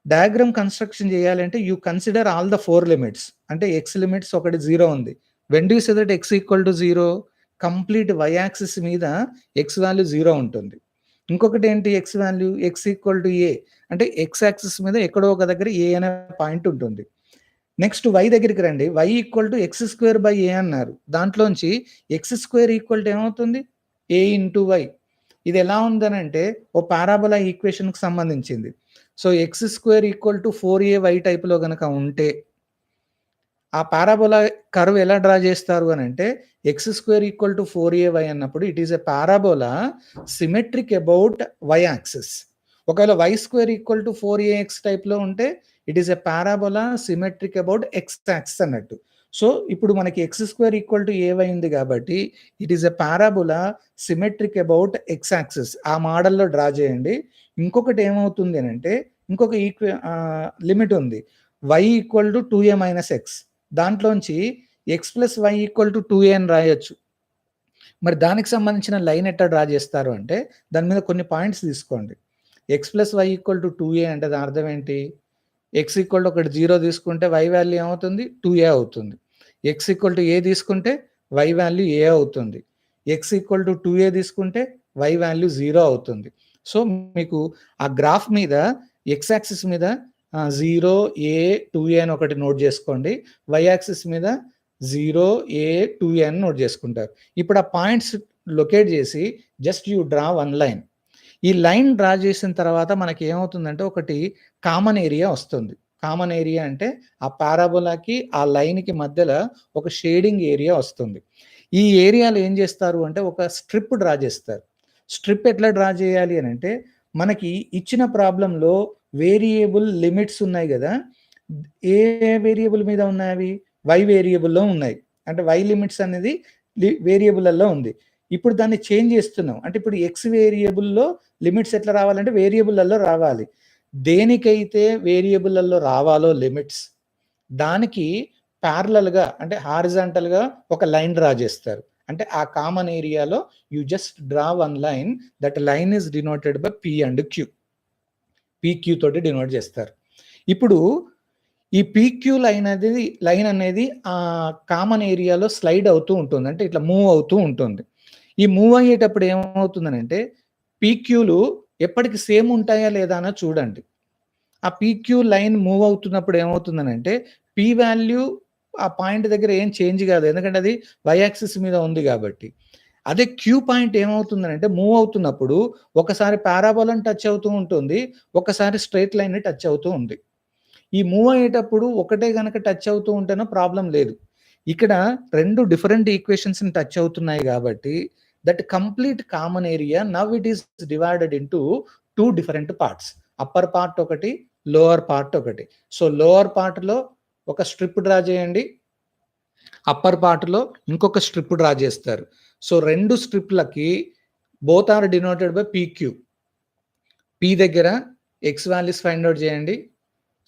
డయాగ్రామ్ కన్‌స్ట్రక్షన్ చేయాలంటే you consider all the 4 limits. అంటే x లిమిట్స్ ఒకటి 0 ఉంది. When do you say that x equal to 0? Complete y axis మీద x వాల్యూ 0 ఉంటుంది. ఇంకొకటి ఏంటి x value? x equal to a అంటే x యాక్సిస్ మీద ఎక్కడో ఒక దగ్గర a అనే పాయింట్ ఉంటుంది. నెక్స్ట్ y దగ్గరికి రండి. y ఈక్వల్ టు x² అన్నారు. దాంట్లోంచి x² ఈక్వల్ టు ఏమవుతుంది? a into y. ఇది ఎలా ఉందనంటే ఓ పారాబోలా ఈక్వేషన్‌కి సంబంధించింది. So, x² equal to 4ay టైప్‌లో గనక ఉంటే ఆ పారాబోలా కర్వ్ ఎలా డ్రా చేస్తారు అనంటే x² ఈక్వల్ టు 4ay అన్నప్పుడు it is a parabola symmetric about y axis. ఒకవేళ y² ఈక్వల్ టు 4ax టైప్‌లో ఉంటే it is a parabola symmetric about x axis అన్నట్టు. సో, ఇప్పుడు మనకి x² ఈక్వల్ టు ay ఉంది కాబట్టి it is a parabola symmetric about x axis. ఆ మోడల్‌లో డ్రా చేయండి. ఇంకొకటి ఏమవుతుంది అనంటే ఇంకొక లిమిట్ ఉంది. y equal to 2a - x. దాంట్లోంచి x + y equal to 2a అని రాయొచ్చు. మరి దానికి సంబంధించిన లైన్ ఎట్లా డ్రా చేస్తారు అంటే దాని మీద కొన్ని పాయింట్స్ తీసుకోండి. x + y equal to 2a అంటే దాని అర్థం ఏంటి? x ఈక్వల్ టు ఒకటి 0 తీసుకుంటే y వాల్యూ ఏమవుతుంది? 2a అవుతుంది. x ఈక్వల్ టు a తీసుకుంటే y వాల్యూ a అవుతుంది. x ఈక్వల్ టు 2a తీసుకుంటే y వాల్యూ 0 అవుతుంది. సో, మీకు ఆ గ్రాఫ్ మీద x యాక్సిస్ మీద 0, a, 2a అని ఒకటి నోట్ చేసుకోండి. y యాక్సిస్ మీద 0, a, 2a అని నోట్ చేసుకుంటారు. ఇప్పుడు ఆ పాయింట్స్ లొకేట్ చేసి just you draw one line. ఈ లైన్ డ్రా చేసిన తర్వాత మనకి ఏమవుతుందంటే ఒకటి కామన్ ఏరియా వస్తుంది. కామన్ ఏరియా అంటే ఆ పారాబోలాకి ఆ లైన్‌కి మధ్యలో ఒక షేడింగ్ ఏరియా వస్తుంది. ఈ ఏరియాలో ఏం చేస్తారు అంటే ఒక స్ట్రిప్ డ్రా చేస్తారు. స్ట్రిప్ ఎట్లా డ్రా చేయాలి అనంటే మనకి ఇచ్చిన ప్రాబ్లమ్‌లో వేరియబుల్ లిమిట్స్ ఉన్నాయి గదా! ఏ వేరియబుల్ మీద ఉన్నాయవి? y వేరియబుల్‌లో ఉన్నాయి. అంటే y లిమిట్స్ అనేది వేరియబుల్‌లలో ఉంది. ఇప్పుడు దాన్ని చేంజ్ చేస్తున్నాం. అంటే ఇప్పుడు x వేరియబుల్‌లో లిమిట్స్ ఎట్లా రావాలంటే వేరియబుల్‌లలో రావాలి. దేనికైతే వేరియబుల్‌లలో రావాలో లిమిట్స్ దానికి పారలెల్‌గా అంటే హారిజాంటల్‌గా ఒక లైన్ డ్రా చేస్తారు. అంటే ఆ కామన్ ఏరియాలో you just draw one line. That line is denoted by p and q. PQ తోటి డినోట్ చేస్తారు. ఇప్పుడు ఈ PQ లైన్ అనేది కామన్ ఏరియాలో స్లైడ్ అవుతూ ఉంటుంది. అంటే ఇట్లా మూవ్ అవుతూ ఉంటుంది. ఈ మూవ్ అయ్యేటప్పుడు ఏమవుతుందనంటే PQలు ఎప్పటికి సేమ్ ఉంటాయా లేదా అన్నది చూడండి. ఆ PQ లైన్ మూవ్ అవుతున్నప్పుడు ఏమవుతుందనంటే P వాల్యూ ఆ పాయింట్ దగ్గర ఏం చేంజ్ కాదు. ఎందుకంటే అది y యాక్సిస్ మీద ఉంది కాబట్టి. అదే Q పాయింట్ ఏమవుతుందనంటే మూవ్ అవుతున్నప్పుడు ఒకసారి పారాబోలాని టచ్ అవుతూ ఉంటుంది. ఒకసారి స్ట్రెయిట్ లైన్‌ని టచ్ అవుతూ ఉంది. ఈ మూవ్ అయ్యేటప్పుడు ఒకటే గనక టచ్ అవుతూ ఉంటేనో ప్రాబ్లమ్ లేదు. ఇక్కడ 2 డిఫరెంట్ ఈక్వేషన్స్‌ని టచ్ అవుతున్నాయి కాబట్టి that complete common area now it is divided into 2 different parts. Upper part ఒకటి, లోయర్ పార్ట్ ఒకటి. సో, లోయర్ పార్ట్‌లో ఒక స్ట్రిప్ డ్రా చేయండి. అప్పర్ పార్ట్‌లో ఇంకొక స్ట్రిప్ డ్రా చేస్తారు. సో, 2 స్ట్రిప్‌లకి both are denoted by PQ. P దగ్గర x వాల్యూస్ ఫైండ్ ఔట్ చేయండి.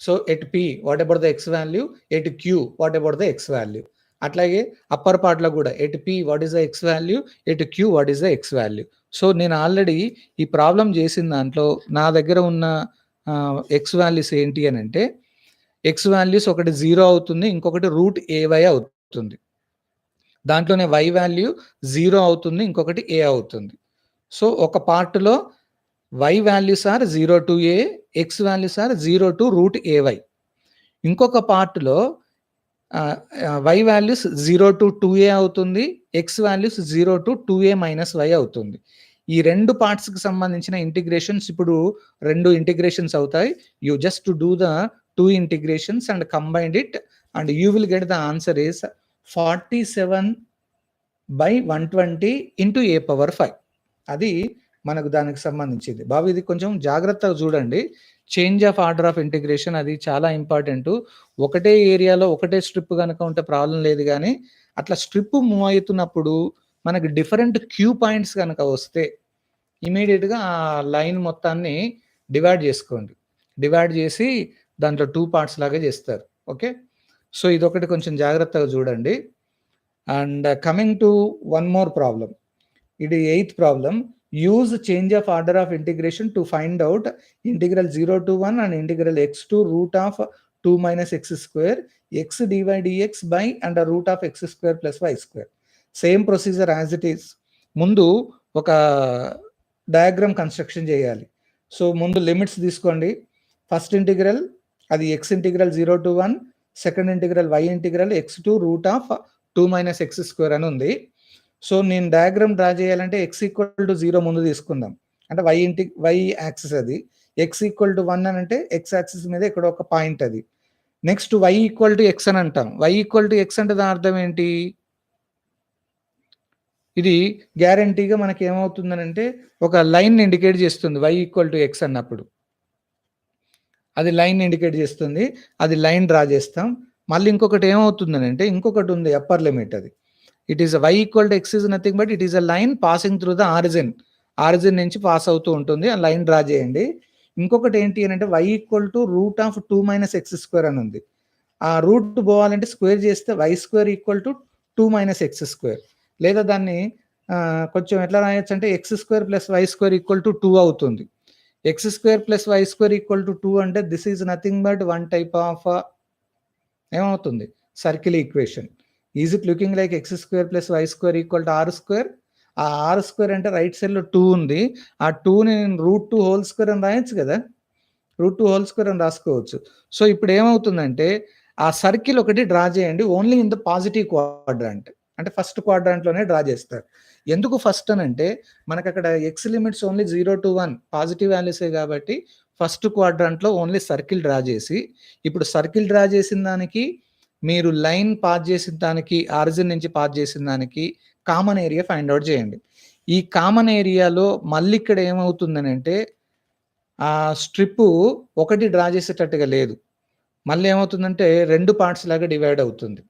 So, at P what about the x value, at Q what about the x value. అట్లాగే upper పార్ట్‌లో కూడా at P what is the x value, at Q what is the x value. So, నేను already ఈ problem చేసిన దాంట్లో నా దగ్గర ఉన్న x వాల్యూస్ ఏంటి అనంటే x వాల్యూస్ ఒకటి 0 అవుతుంది. ఇంకొకటి √ay అవుతుంది. దాంట్లోనే y వాల్యూ 0 అవుతుంది. ఇంకొకటి a అవుతుంది. సో, ఒక పార్ట్‌లో y values are 0 to a, x values are 0 to √ay. ఇంకొక పార్ట్‌లో y వాల్యూస్ 0 టు 2a అవుతుంది. x values 0 to 2a - y అవుతుంది. ఈ 2 పార్ట్స్‌కి సంబంధించిన ఇంటిగ్రేషన్స్ ఇప్పుడు 2 ఇంటిగ్రేషన్స్ అవుతాయి. You just do the 2 integrations and combined it, and you will get the answer is 47/120 into a power 5. అది మనకు దానికి సంబంధించింది. బాబు ఇది కొంచెం జాగ్రత్తగా చూడండి. Change of order of integration అది చాలా ఇంపార్టెంటు. ఒకటే ఏరియాలో ఒకటే స్ట్రిప్ గనక ఉంటే ప్రాబ్లమ్ లేదు గానీ, అట్లా స్ట్రిప్ మూవ్ అయితున్నప్పుడు మనకు డిఫరెంట్ క్యూ పాయింట్స్ గనక వస్తే ఇమ్మీడియేట్‌గా ఆ లైన్ మొత్తాన్ని డివైడ్ చేసుకోండి. డివైడ్ చేసి దాంట్లో 2 పార్ట్స్ లాగా చేస్తారు. ఓకే. సో, ఇదొకటి కొంచెం జాగ్రత్తగా చూడండి. And coming to one more problem. ఇది 8th problem. Use change of order of integration to find out integral 0 to 1 and integral x to root of 2 minus x square x dy dx by under root of x square plus y square. Same procedure as it is. ముందు ఒక diagram construction చేయాలి. So, ముందు limits తీసుకోండి. First integral అది x integral 0 to 1, second integral y integral x to root of 2 minus x square అని ఉంది. So, నేను diagram draw చేయాలంటే x ఈక్వల్ టు 0 ముందు తీసుకుందాం. అంటే y యాక్సిస్ అది. x ఈక్వల్ టు 1 అని అంటే x యాక్సిస్ మీద ఇక్కడ ఒక పాయింట్ అది. Next y equal to x అని అంటాం. y ఈక్వల్ టు x అంటే దాని అర్థం ఏంటి? ఇది గ్యారంటీగా మనకి ఏమవుతుందనంటే ఒక లైన్ ఇండికేట్ చేస్తుంది y ఈక్వల్ టు x అన్నప్పుడు. అది లైన్ ఇండికేట్ చేస్తుంది. అది లైన్ డ్రా చేస్తాం. మళ్ళీ ఇంకొకటి ఏమవుతుందనంటే ఇంకొకటి ఉంది అప్పర్ లిమిట్ అది. It is y equal to x is nothing but it is a line passing through the origin. Origin నుంచి పాస్ అవుతూ ఉంటుంది. ఆ లైన్ డ్రా చేయండి. ఇంకొకటి ఏంటి అనంటే y equal to root of 2 minus x square అని ఉంది. ఆ రూట్ పోవాలంటే స్క్వేర్ చేస్తే y square equal to 2 minus x square. లేదా దాన్ని కొంచెం ఎట్లా రాయొచ్చు అంటే x square plus y square equal to 2 అవుతుంది. x square plus y square equal to 2 అంటే this is nothing but one type of ఏమవుతుంది circle equation. Is it looking like x square plus y square equal to r square? ఆ r square అంటే right సైడ్లో 2 ఉంది. ఆ 2ని నేను route 2 whole square అని రాయొచ్చు కదా. రూట్ 2 హోల్ స్క్వేర్ అని రాసుకోవచ్చు. సో, ఇప్పుడు ఏమవుతుందంటే ఆ సర్కిల్ ఒకటి డ్రా చేయండి only in the positive quadrant. అంటే ఫస్ట్ క్వాడ్రాంట్లోనే డ్రా చేస్తారు. ఎందుకు ఫస్ట్ అని అంటే మనకు అక్కడ x limits only 0 to 1 positive వాల్యూసే కాబట్టి ఫస్ట్ క్వాడ్రాంట్లో ఓన్లీ సర్కిల్ డ్రా చేసి, ఇప్పుడు సర్కిల్ డ్రా చేసిన దానికి మీరు లైన్ పాస్ చేసిన దానికి ఆరిజిన్ నుంచి పాస్ చేసిన దానికి కామన్ ఏరియా ఫైండ్ అవుట్ చేయండి. ఈ కామన్ ఏరియాలో మళ్ళీ ఇక్కడ ఏమవుతుందనంటే ఆ స్ట్రిప్ ఒకటి డ్రా చేసేటట్టుగా లేదు. మళ్ళీ ఏమవుతుందంటే 2 పార్ట్స్ లాగా డివైడ్ అవుతుంది.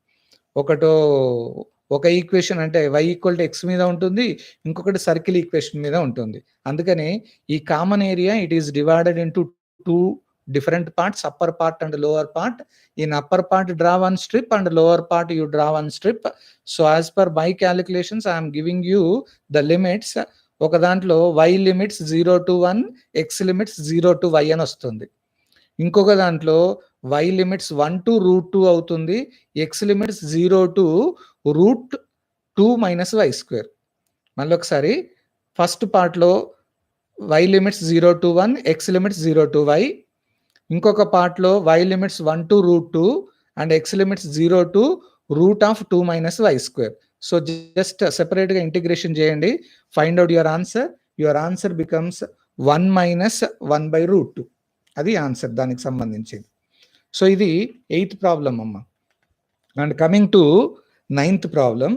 ఒక ఈక్వేషన్ అంటే y ఈక్వల్ టు x మీద ఉంటుంది. ఇంకొకటి సర్కిల్ ఈక్వేషన్ మీద ఉంటుంది. అందుకని ఈ common area it is divided into 2 different parts, upper part and lower part. In upper part draw one strip and lower part you draw one strip. So as per my calculations I am giving you the limits. ఒక దాంట్లో y limits 0 to 1, x limits 0 to y అని వస్తుంది. ఇంకొక దాంట్లో y limits 1 to root 2 అవుతుంది. x limits 0 to root 2 minus y square. మళ్ళీ ఒకసారి first పార్ట్లో y limits 0 to 1, x limits 0 to y. ఇంకొక పార్ట్లో y limits 1 to root 2 and x limits 0 to root of 2 minus y square. So just సెపరేట్గా integration చేయండి. Find out your answer. Your answer becomes 1 minus 1 by root 2. అది answer దానికి సంబంధించింది. So ఇది 8th problem అమ్మ. And coming to 9th problem.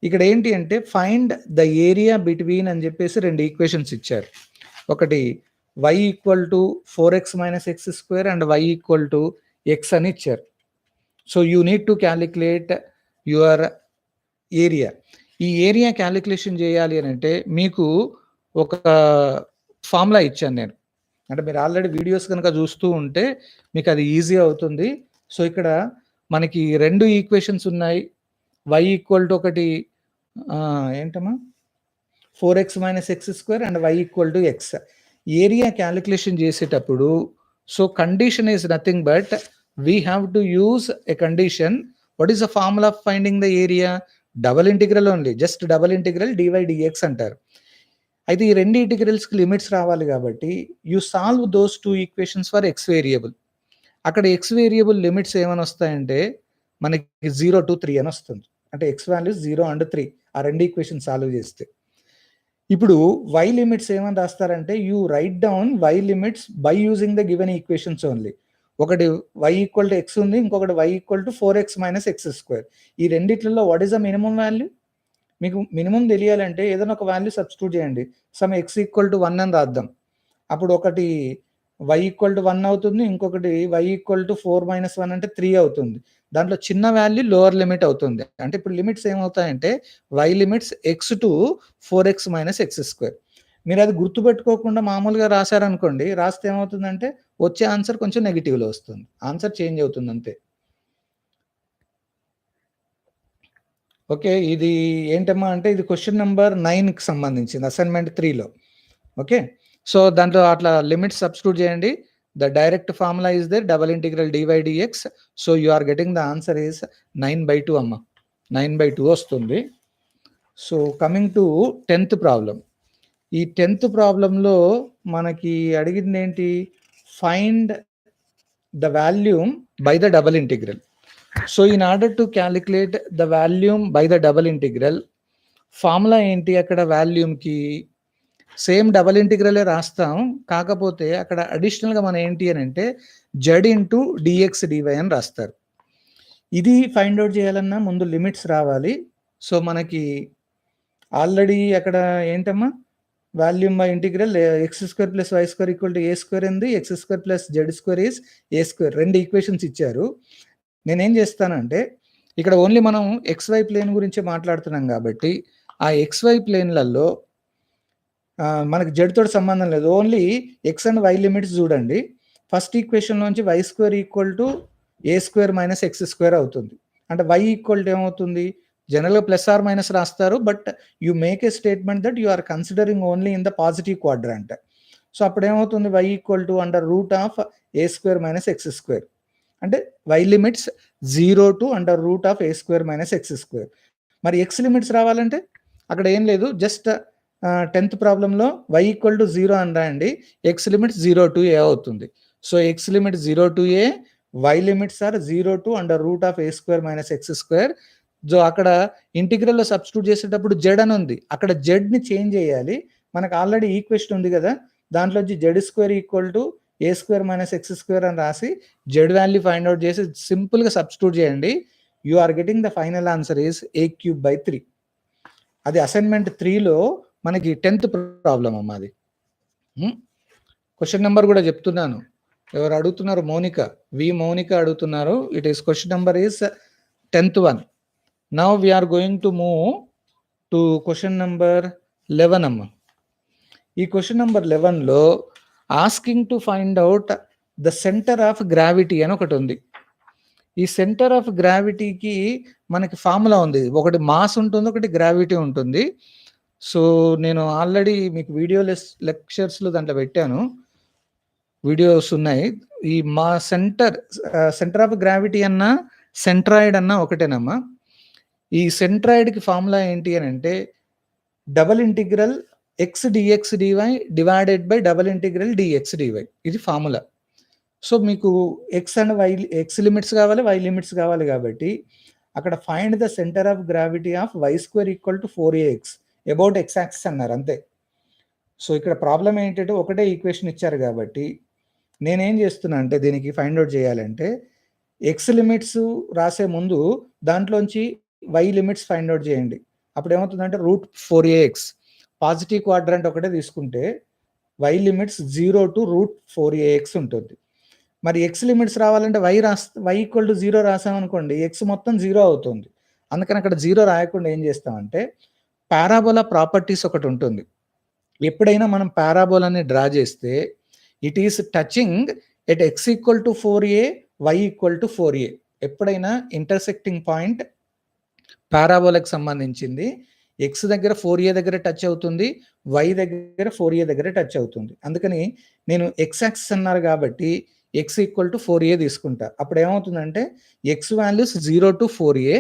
ఇక్కడ ఏంటి అంటే ఫైండ్ ద ఏరియా బిట్వీన్ అని చెప్పేసి 2 ఈక్వేషన్స్ ఇచ్చారు. ఒకటి y equal to 4x minus x square and y equal to x అని ఇచ్చారు. So you need to calculate your area. ఈ ఏరియా క్యాలిక్యులేషన్ చేయాలి అని అంటే మీకు ఒక ఫార్ములా ఇచ్చాను నేను. అంటే మీరు ఆల్రెడీ వీడియోస్ కనుక చూస్తూ ఉంటే మీకు అది ఈజీ అవుతుంది. సో ఇక్కడ మనకి 2 ఈక్వేషన్స్ ఉన్నాయి. y ఈక్వల్ టు ఒకటి ఏంటమ్మా 4x minus x square and y equal to x. Area calculation చేసేటప్పుడు so condition is nothing but we have to use a condition. What is the formula of finding the area? Double integral only, just double integral dy dx అంటారు. అయితే ఈ 2 ఇంటిగ్రల్స్కి limits రావాలి కాబట్టి you solve those 2 equations for x variable. అక్కడ x variable limits ఏమని వస్తాయంటే మనకి 0 to 3 అని వస్తుంది. అంటే x వాల్యూస్ 0 and 3 ఆ 2 ఈక్వేషన్ సాల్వ్ చేస్తే. ఇప్పుడు y లిమిట్స్ ఏమని రాస్తారంటే you write down y limits by using the given equations only. ఒకటి y ఈక్వల్ టు ఎక్స్ ఉంది, ఇంకొకటి y equal to 4x minus x square. ఈ రెండిట్లలో what is the minimum value? మీకు మినిమం తెలియాలంటే ఏదైనా ఒక వాల్యూ సబ్స్టిట్యూట్ చేయండి. సమ్ ఎక్స్ ఈక్వల్ టు 1 అని రాద్దాం. అప్పుడు ఒకటి y ఈక్వల్ టు 1 అవుతుంది, ఇంకొకటి y ఈక్వల్ టు 4 మైనస్ 1 అంటే 3 అవుతుంది. దాంట్లో చిన్న వాల్యూ లోవర్ లిమిట్ అవుతుంది. అంటే ఇప్పుడు లిమిట్స్ ఏమవుతాయంటే y limits x to 4x minus x square. మీరు అది గుర్తుపెట్టుకోకుండా మామూలుగా రాశారనుకోండి, రాస్తే ఏమవుతుందంటే వచ్చే ఆన్సర్ కొంచెం నెగిటివ్లో వస్తుంది, ఆన్సర్ చేంజ్ అవుతుంది అంతే. ఓకే, ఇది ఏంటమ్మా అంటే ఇది క్వశ్చన్ నెంబర్ 9కి సంబంధించింది అసైన్మెంట్ 3లో. ఓకే, సో దాంట్లో అట్లా లిమిట్స్ సబ్స్టిట్యూట్ చేయండి. The direct formula is there, double integral dy dx. So you are getting the answer is 9/2 అమ్మ, 9/2 వస్తుంది. So coming to 10th problem. ఈ 10th ప్రాబ్లంలో మనకి అడిగింది ఏంటి? Find the volume by the double integral. So in order to calculate the volume by the double integral, formula ఏంటి? అక్కడ వాల్యూమ్కి same double ఇంటిగ్రలే రాస్తాం, కాకపోతే అక్కడ అడిషనల్గా మనం ఏంటి అని అంటే జెడ్ ఇంటూ డిఎక్స్ డివై అని రాస్తారు. ఇది ఫైండ్ అవుట్ చేయాలన్నా ముందు లిమిట్స్ రావాలి. సో మనకి ఆల్రెడీ అక్కడ ఏంటమ్మా volume by integral x square plus y square equal to a square ఉంది, x square plus z square is a square, రెండు ఈక్వేషన్స్ ఇచ్చారు. నేనేం చేస్తానంటే ఇక్కడ ఓన్లీ మనం XY ప్లేన్ గురించి మాట్లాడుతున్నాం కాబట్టి ఆ XY ప్లేన్లలో మనకి జెడ్ తోటి సంబంధం లేదు, only x and y limits చూడండి. ఫస్ట్ ఈక్వేషన్ నుంచి y square equal to a square minus x square అవుతుంది. అంటే వై ఈక్వల్ టు ఏమవుతుంది? జనరల్గా ప్లస్ ఆర్ మైనస్ రాస్తారు, but you make a statement that you are considering only in the positive quadrant. So అప్పుడు ఏమవుతుంది? Y equal to under root of a square minus x square. అంటే y limits 0 to under root of a square minus x square. మరి x limits రావాలంటే అక్కడ ఏం లేదు, just 10th ప్రాబ్లంలో why equal to 0 అని రాయండి, ఎక్స్ లిమిట్స్ 0 టు ఏ అవుతుంది. So x limit 0 to a, y limits are 0 to under root of a square minus x square. So అక్కడ ఇంటిగ్రల్లో సబ్స్టిట్యూట్ చేసేటప్పుడు జెడ్ అని ఉంది, అక్కడ జెడ్ని చేంజ్ చేయాలి. మనకు ఆల్రెడీ ఈక్వేషన్ ఉంది కదా, దాంట్లో Z square equal to a square minus x square అని రాసి జెడ్ వాల్యూ ఫైండ్ అవుట్ చేసి సింపుల్గా సబ్స్టిట్యూట్ చేయండి. You are getting the final answer is a³/3. అది అసైన్మెంట్ 3లో మనకి 10th ప్రాబ్లం అమ్మ. అది క్వశ్చన్ నెంబర్ కూడా చెప్తున్నాను, ఎవరు అడుగుతున్నారు? మౌనిక అడుగుతున్నారు. It is question number is 10th one. Now we are going to move to question number 11 అమ్మ. ఈ క్వశ్చన్ నెంబర్ 11లో asking to find out the centre of gravity అని ఒకటి ఉంది. ఈ సెంటర్ ఆఫ్ గ్రావిటీకి మనకి ఫార్ములా ఉంది, ఒకటి మాస్ ఉంటుంది, ఒకటి గ్రావిటీ ఉంటుంది. సో నేను ఆల్రెడీ మీకు వీడియో లెక్చర్స్లో దాంట్లో పెట్టాను, వీడియోస్ ఉన్నాయి. ఈ మా సెంటర్ ఆఫ్ గ్రావిటీ అన్నా సెంట్రాయిడ్ అన్నా ఒకటేనమ్మా. ఈ సెంట్రాయిడ్కి ఫార్ములా ఏంటి అని అంటే double integral x dx dy divided by double integral dx dy, ఇది ఫార్ములా. సో మీకు x and y, x limits కావాలి, వై లిమిట్స్ కావాలి కాబట్టి అక్కడ find the centre of gravity of y square equal to 4ax about x axis అన్నారు అంతే. So ఇక్కడ problem ఏంటంటే ఒకటే ఈక్వేషన్ ఇచ్చారు కాబట్టి నేనేం చేస్తున్నా అంటే దీనికి ఫైండ్ అవుట్ చేయాలంటే ఎక్స్ లిమిట్స్ రాసే ముందు దాంట్లోంచి వై లిమిట్స్ ఫైండ్ అవుట్ చేయండి. అప్పుడు ఏమవుతుందంటే √4ax పాజిటివ్ క్వాడ్రంట్ ఒకటే తీసుకుంటే వై లిమిట్స్ 0 టు √4ax ఉంటుంది. మరి ఎక్స్ లిమిట్స్ రావాలంటే వై ఈక్వల్ టు 0 రాసామనుకోండి, ఎక్స్ మొత్తం 0 అవుతుంది. అందుకని అక్కడ 0 రాయకుండా ఏం చేస్తామంటే పారాబోలా ప్రాపర్టీస్ ఒకటి ఉంటుంది. ఎప్పుడైనా మనం పారాబోలాని డ్రా చేస్తే it is touching at x equal to 4a, y equal to 4a. ఎప్పుడైనా ఇంటర్సెక్టింగ్ పాయింట్ పారాబోలాకి సంబంధించింది ఎక్స్ దగ్గర 4a దగ్గర టచ్ అవుతుంది, వై దగ్గర 4a దగ్గర టచ్ అవుతుంది. అందుకని నేను ఎక్స్ యాక్సిస్ అన్నారు కాబట్టి ఎక్స్ ఈక్వల్ టు 4a తీసుకుంటా. అప్పుడు ఏమవుతుందంటే x values 0 to 4a,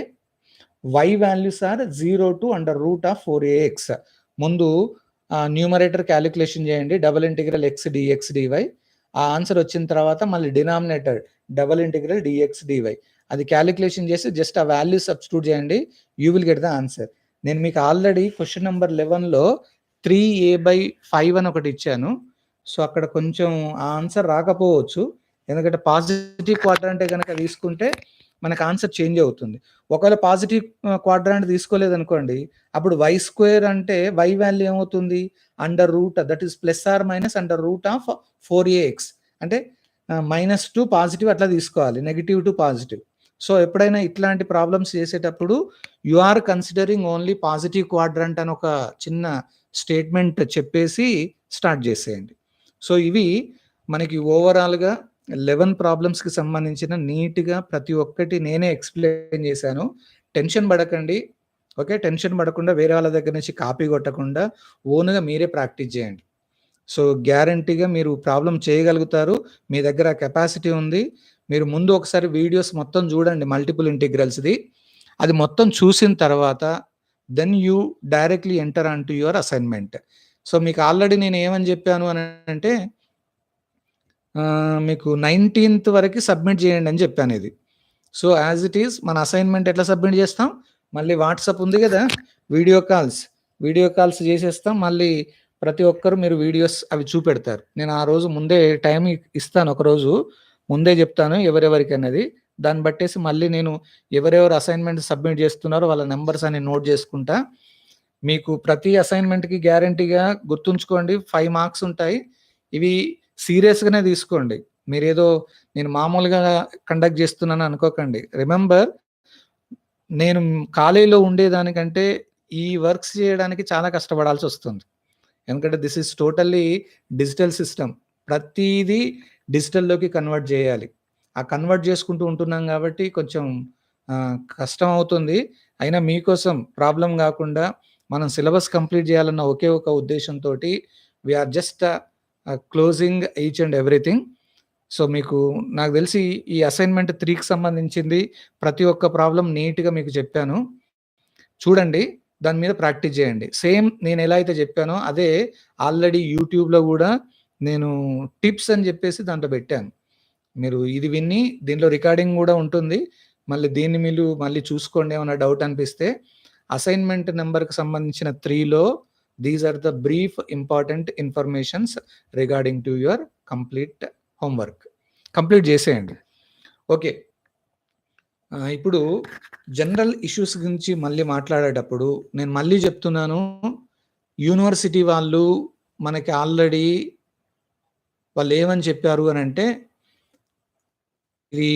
y values are 0 to under root of 4ax. ముందు న్యూమరేటర్ క్యాలిక్యులేషన్ చేయండి, double integral x dx dy. ఆ ఆన్సర్ వచ్చిన తర్వాత మళ్ళీ denominator double integral dx dy, అది క్యాలిక్యులేషన్ చేసి జస్ట్ ఆ వాల్యూ సబ్స్టిట్యూట్ చేయండి, you will get the answer. నేను మీకు ఆల్రెడీ క్వశ్చన్ నెంబర్ 11లో 3a/5 అని ఒకటి ఇచ్చాను. సో అక్కడ కొంచెం ఆ ఆన్సర్ రాకపోవచ్చు, ఎందుకంటే పాజిటివ్ క్వాడ్రాంటే గనక తీసుకుంటే మనకు ఆన్సర్ చేంజ్ అవుతుంది. ఒకవేళ పాజిటివ్ క్వాడ్రాంట్ తీసుకోలేదనుకోండి, అప్పుడు y² అంటే y వాల్యూ ఏమవుతుంది? Under root that is plus or minus under root of 4ax అంటే -2 పాజిటివ్ అట్లా తీసుకోవాలి. Negative to positive. సో ఎప్పుడైనా ఇట్లాంటి ప్రాబ్లమ్స్ చేసేటప్పుడు you are considering only positive quadrant అని ఒక చిన్న స్టేట్మెంట్ చెప్పేసి స్టార్ట్ చేసేయండి. సో ఇవి మనకి ఓవరాల్‌గా 11 ప్రాబ్లమ్స్‌కి సంబంధించిన నీట్‌గా ప్రతి ఒక్కటి నేనే ఎక్స్‌ప్లెయిన్ చేశాను. టెన్షన్ పడకండి. ఓకే. టెన్షన్ పడకుండా వేరే వాళ్ళ దగ్గర నుంచి కాపీ కొట్టకుండా ఓన్‌గా మీరే ప్రాక్టీస్ చేయండి. సో గ్యారంటీగా మీరు ప్రాబ్లమ్ చేయగలుగుతారు. మీ దగ్గర కెపాసిటీ ఉంది. మీరు ముందు ఒకసారి వీడియోస్ మొత్తం చూడండి మల్టిపుల్ ఇంటిగ్రల్స్‌ది. అది మొత్తం చూసిన తర్వాత then you directly enter on to your assignment. So మీకు ఆల్రెడీ నేను ఏమని చెప్పాను అనంటే మీకు 19థ్ వరకి సబ్మిట్ చేయండి అని చెప్పాను ఇది. సో యాజ్ ఇట్ ఈస్ మన అసైన్‌మెంట్ ఎట్లా సబ్మిట్ చేస్తాం? మళ్ళీ వాట్సాప్ ఉంది కదా! వీడియో కాల్స్ చేసేస్తాం. మళ్ళీ ప్రతి ఒక్కరు మీరు వీడియోస్ అవి చూపెడతారు. నేను ఆ రోజు ముందే టైం ఇస్తాను. ఒకరోజు ముందే చెప్తాను ఎవరెవరికన్నది. దాన్ని బట్టేసి మళ్ళీ నేను ఎవరెవరు అసైన్‌మెంట్ సబ్మిట్ చేస్తున్నారో వాళ్ళ నంబర్స్ అన్ని నోట్ చేసుకుంటా. మీకు ప్రతి అసైన్‌మెంట్‌కి గ్యారంటీగా గుర్తుంచుకోండి 5 మార్క్స్ ఉంటాయి. ఇవి సీరియస్‌గానే తీసుకోండి. మీరేదో నేను మామూలుగా కండక్ట్ చేస్తున్నాను అనుకోకండి. రిమెంబర్ నేను కాలేజీలో ఉండేదానికంటే ఈ వర్క్స్ చేయడానికి చాలా కష్టపడాల్సొస్తుంది. ఎందుకంటే this is totally digital system. ప్రతీదీ డిజిటల్‌లోకి కన్వర్ట్ చేయాలి. ఆ కన్వర్ట్ చేసుకుంటూ ఉంటున్నాం కాబట్టి కొంచెం కష్టం అవుతుంది. అయినా మీకోసం ప్రాబ్లమ్ గాకుండా మనం సిలబస్ కంప్లీట్ చేయాలన్న ఒకే ఒక ఉద్దేశంతోటి we are just closing each and everything. So మీకు నాకు తెలిసి ఈ అసైన్‌మెంట్ 3కి సంబంధించింది ప్రతి ఒక్క ప్రాబ్లమ్ నీట్‌గా మీకు చెప్పాను. చూడండి. దాని మీద ప్రాక్టీస్ చేయండి. సేమ్ నేను ఎలా అయితే చెప్పానో అదే ఆల్రెడీ యూట్యూబ్‌లో గూడా నేను టిప్స్ అని చెప్పేసి దాంట్లో పెట్టాను. మీరు ఇది విని దీనిలో రికార్డింగ్ గూడా ఉంటుంది. మళ్ళీ దీన్ని మీరు మళ్ళీ చూసుకోండి ఏమన్నా డౌట్ అనిపిస్తే. అసైన్‌మెంట్ నంబర్‌కి సంబంధించిన 3లో these are the brief important informations regarding to your complete homework. Complete చేసేయండి. ఓకే. ఇప్పుడు జనరల్ ఇష్యూస్ గురించి మళ్ళీ మాట్లాడేటప్పుడు నేను మళ్ళీ చెప్తున్నాను. యూనివర్సిటీ వాళ్ళు మనకి ఆల్రెడీ వాళ్ళేమని చెప్పారు అనంటే ఇది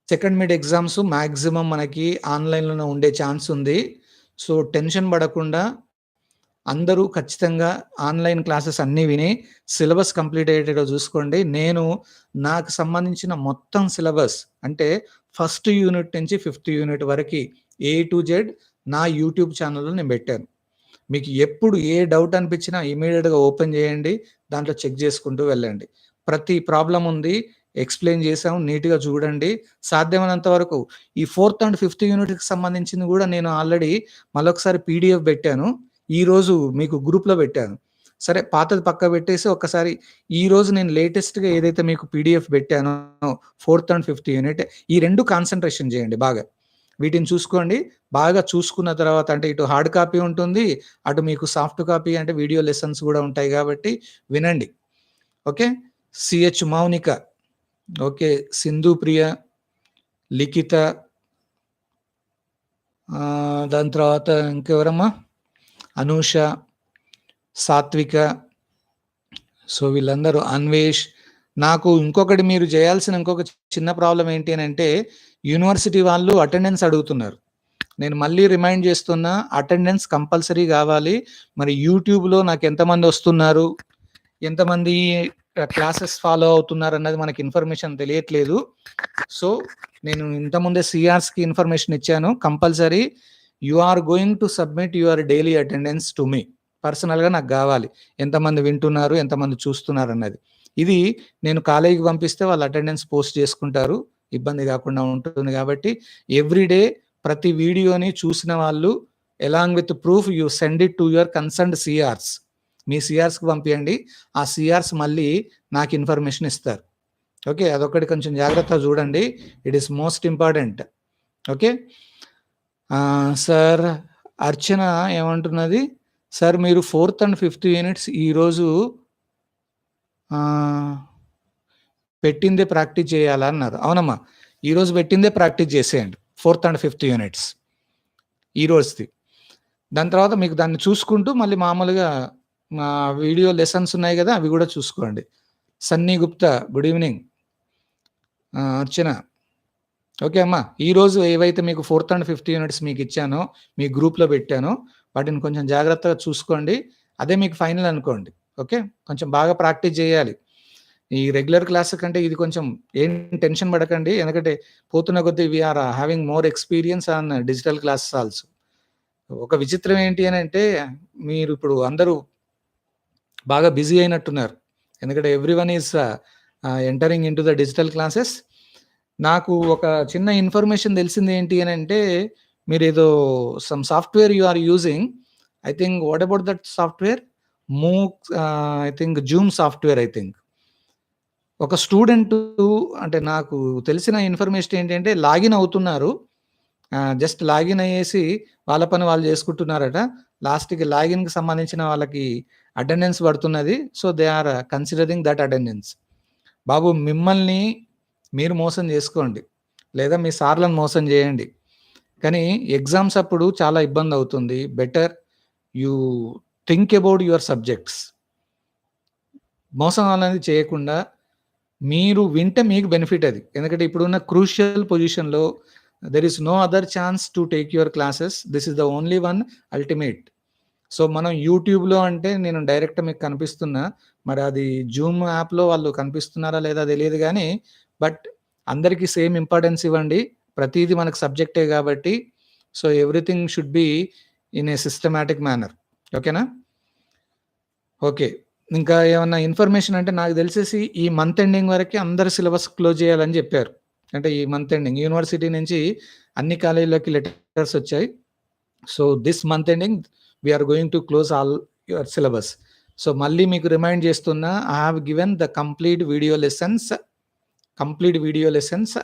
సెకండ్ మిడ్ ఎగ్జామ్స్ మాక్సిమం మనకి ఆన్‌లైన్‌లోనే ఉండే ఛాన్స్ ఉంది. సో టెన్షన్ పడకుండా అందరూ ఖచ్చితంగా ఆన్‌లైన్ క్లాసెస్ అన్నీ విని సిలబస్ కంప్లీట్ అయ్యేటట్టు చూసుకోండి. నేను నాకు సంబంధించిన మొత్తం సిలబస్ అంటే ఫస్ట్ యూనిట్ నుంచి ఫిఫ్త్ యూనిట్ వరకి ఏ టు జెడ్ నా యూట్యూబ్ ఛానల్‌లో నేను పెట్టాను. మీకు ఎప్పుడు ఏ డౌట్ అనిపించినా ఇమ్మీడియేట్‌గా ఓపెన్ చేయండి. దాంట్లో చెక్ చేసుకుంటూ వెళ్ళండి. ప్రతి ప్రాబ్లమ్ ఉంది. ఎక్స్‌ప్లెయిన్ చేసాం. నీట్‌గా చూడండి. సాధ్యమైనంత వరకు ఈ ఫోర్త్ అండ్ ఫిఫ్త్ యూనిట్‌కి సంబంధించింది కూడా నేను ఆల్రెడీ మళ్ళొకసారి పీడీఎఫ్ పెట్టాను. ఈరోజు మీకు గ్రూప్‌లో పెట్టాను. సరే పాతది పక్కకు పెట్టేసి ఒక్కసారి ఈరోజు నేను లేటెస్ట్‌గా ఏదైతే మీకు పీడీఎఫ్ పెట్టానో ఫోర్త్ అండ్ ఫిఫ్త్ యూనిట్ ఈ 2 కాన్సంట్రేషన్ చేయండి బాగా. వీటిని చూసుకోండి. బాగా చూసుకున్న తర్వాత అంటే ఇటు హార్డ్ కాపీ ఉంటుంది. అటు మీకు సాఫ్ట్ కాపీ అంటే వీడియో లెసన్స్ గూడా ఉంటాయి గాబట్టి వినండి. Okay. CH Mounika, okay. Sindhu Priya, Likhitha, దాని తర్వాత ఇంకెవరమ్మా? అనూష, సాత్విక. సో వీళ్ళందరూ అన్వేష్. నాకు ఇంకొకటి మీరు చేయాల్సిన ఇంకొక చిన్న ప్రాబ్లమ్ ఏంటి అనంటే యూనివర్సిటీ వాళ్ళు అటెండెన్స్ అడుగుతున్నారు. నేను మళ్ళీ రిమైండ్ చేస్తున్నా అటెండెన్స్ కంపల్సరీ కావాలి. మరి యూట్యూబ్‌లో నాకు ఎంతమంది వస్తున్నారు? ఎంతమంది క్లాసెస్ ఫాలో అవుతున్నారు అన్నది మనకి ఇన్ఫర్మేషన్ తెలియట్లేదు. సో నేను ఇంతకుముందే సిఆర్స్‌కి ఇన్ఫర్మేషన్ ఇచ్చాను. Compulsory you are going to submit your daily attendance to me. పర్సనల్‌గా నాకు కావాలి. ఎంతమంది వింటున్నారు? ఎంతమంది చూస్తున్నారు అన్నది. ఇది నేను కాలేజీకి పంపిస్తే వాళ్ళు అటెండెన్స్ పోస్ట్ చేసుకుంటారు. ఇబ్బంది కాకుండా ఉంటుంది కాబట్టి ఎవ్రీ డే ప్రతి వీడియోని చూసిన వాళ్ళు along with proof you send it to your concerned CRs. మీ సిఆర్స్‌కి పంపియండి. ఆ సిఆర్స్ మళ్ళీ నాకు ఇన్ఫర్మేషన్ ఇస్తారు. ఓకే. అదొక్కటి కొంచెం జాగ్రత్తగా చూడండి. It is most important. Okay. Sir Archana ఏమంటున్నది? సార్ మీరు ఫోర్త్ అండ్ ఫిఫ్త్ యూనిట్స్ ఈరోజు ఆహ్, పెట్టిందే ప్రాక్టీస్ చేయాలా అన్నారు. అవునమ్మా. ఈరోజు పెట్టిందే ప్రాక్టీస్ చేసేయండి. 4థ్ అండ్ 5థ్ యూనిట్స్ ఈ రోజుది. దాని తర్వాత మీకు దాన్ని చూసుకుంటూ మళ్ళీ మామూలుగా మా వీడియో లెసన్స్ ఉన్నాయి గదా! అవి గూడా చూసుకోండి. Sunny Gupta good evening. Archana. Okay అమ్మా. ఈరోజు ఏవైతే మీకు 4థ్ అండ్ 5థ్ యూనిట్స్ మీకిచ్చానో, మీ గ్రూప్‌లో పెట్టానో, వాటిని కొంచెం జాగ్రత్తగా చూసుకోండి. అదే మీకు ఫైనల్ అనుకోండి. ఓకే. కొంచెం బాగా ప్రాక్టీస్ జేయాలి. ఈ రెగ్యులర్ క్లాస్ కంటే ఇది కొంచెం ఏం టెన్షన్ పడకండి. ఎందుకంటే పోతున్న కొద్దీ we are having more experience on digital classes also. ఒక విచిత్రం ఏంటి అనంటే, మీరిప్పుడు అందరూ బాగా బిజీ అయినట్టున్నారు. ఎందుకంటే everyone is entering into the digital classes. నాకు ఒక చిన్న ఇన్ఫర్మేషన్ తెలిసింది ఏంటి అనంటే, మీరేదో some software you are using. I think what about that software? MOOCs I think Zoom software I think. ఒక స్టూడెంటు అంటే నాకు తెలిసిన ఇన్ఫర్మేషన్ ఏంటంటే లాగిన్ అవుతున్నారు. జస్ట్ లాగిన్ అయ్యేసి వాళ్ళ పని వాళ్ళు చేసుకుంటున్నారట. లాస్ట్‌కి లాగిన్‌కి సంబంధించిన వాళ్ళకి అటెండెన్స్ పడుతున్నది. So, they are considering that attendance. బాబు మిమ్మల్ని మీరు మోసం చేసుకోండి. లేదా మీ సార్‌లను మోసం చేయండి. కానీ ఎగ్జామ్స్ అప్పుడు చాలా ఇబ్బందవుతుంది. Better you think about your subjects. మోసం అనేది చేయకుండా మీరు వింటే మీకు బెనిఫిట్ అది. ఎందుకంటే ఇప్పుడున్న క్రూషియల్ పొజిషన్‌లో there is no other chance to take your classes. This is the only one ultimate. So, మనం యూట్యూబ్‌లో అంటే నేను డైరెక్ట్ మీకు కనిపిస్తున్నా. మరి అది జూమ్ యాప్‌లో వాళ్ళు కనిపిస్తున్నారా లేదా తెలీదు గానీ, బట్ అందరికి సేమ్ ఇంపార్టెన్స్ ఇవ్వండి. ప్రతీది మనకు సబ్జెక్టే గాబట్టి, so, everything should be in a systematic manner. ఓకేనా? ఓకే. ఇంకా ఏమన్నా ఇన్ఫర్మేషన్ అంటే నాకు తెలిసేసి ఈ మంత్ ఎండింగ్ వరకే అందరు సిలబస్ క్లోజ్ చేయాలని జెప్పారు. అంటే ఈ మంత్ ఎండింగ్ యూనివర్సిటీ నుంచి అన్ని కాలేజీలకి లెటర్స్ వచ్చాయి. So, this month ending we are going to close all your syllabus. So, మళ్ళీ మీకు రిమైండ్ చేస్తున్నా I have given the complete video lessons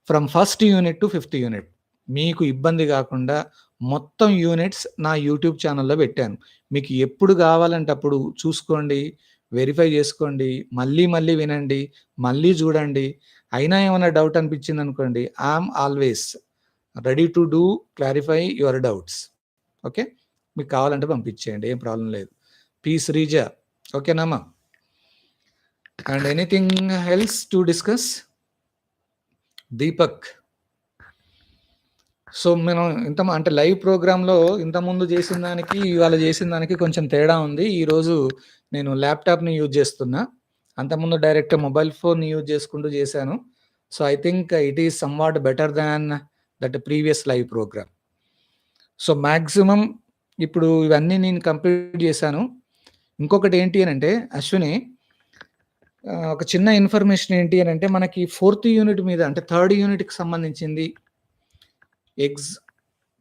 from first unit to fifth unit. మీకు ఇబ్బంది గాకుండా మొత్తం యూనిట్స్ నా యూట్యూబ్ ఛానెల్‌లో పెట్టాను. మీకు ఎప్పుడు గావాలంటే అప్పుడు చూసుకోండి, వెరిఫై జేసుకోండి, మళ్ళీ మళ్ళీ వినండి, మళ్ళీ జూడండి. అయినా ఏమన్నా డౌట్ అనిపించిందనుకోండి, I am always ready to do clarify your doubts. Okay. మీకు కావాలంటే పంపించేయండి. ఏం ప్రాబ్లమ్ లేదు. పీస్ రీజా. ఓకేనామ్మా? And anything else to discuss? Deepak. So, మనం అంటే లైవ్ ప్రోగ్రామ్‌లో ఇంతకుముందు చేసిన దానికి, ఇవాళ చేసిన దానికి కొంచెం తేడా ఉంది. ఈరోజు నేను ల్యాప్‌టాప్‌ని యూజ్ చేస్తున్నా. అంతకుముందు డైరెక్ట్ మొబైల్ ఫోన్‌ని యూజ్ చేసుకుంటూ చేశాను. So, I think it is somewhat better than that previous live programme. So, maximum ఇప్పుడు ఇవన్నీ నేను కంప్లీట్ చేశాను. ఇంకొకటి ఏంటి అనంటే అశ్విని, ఒక చిన్న ఇన్ఫర్మేషన్ ఏంటి అనంటే మనకి 4థ్ యూనిట్ మీద అంటే థర్డ్ యూనిట్‌కి సంబంధించింది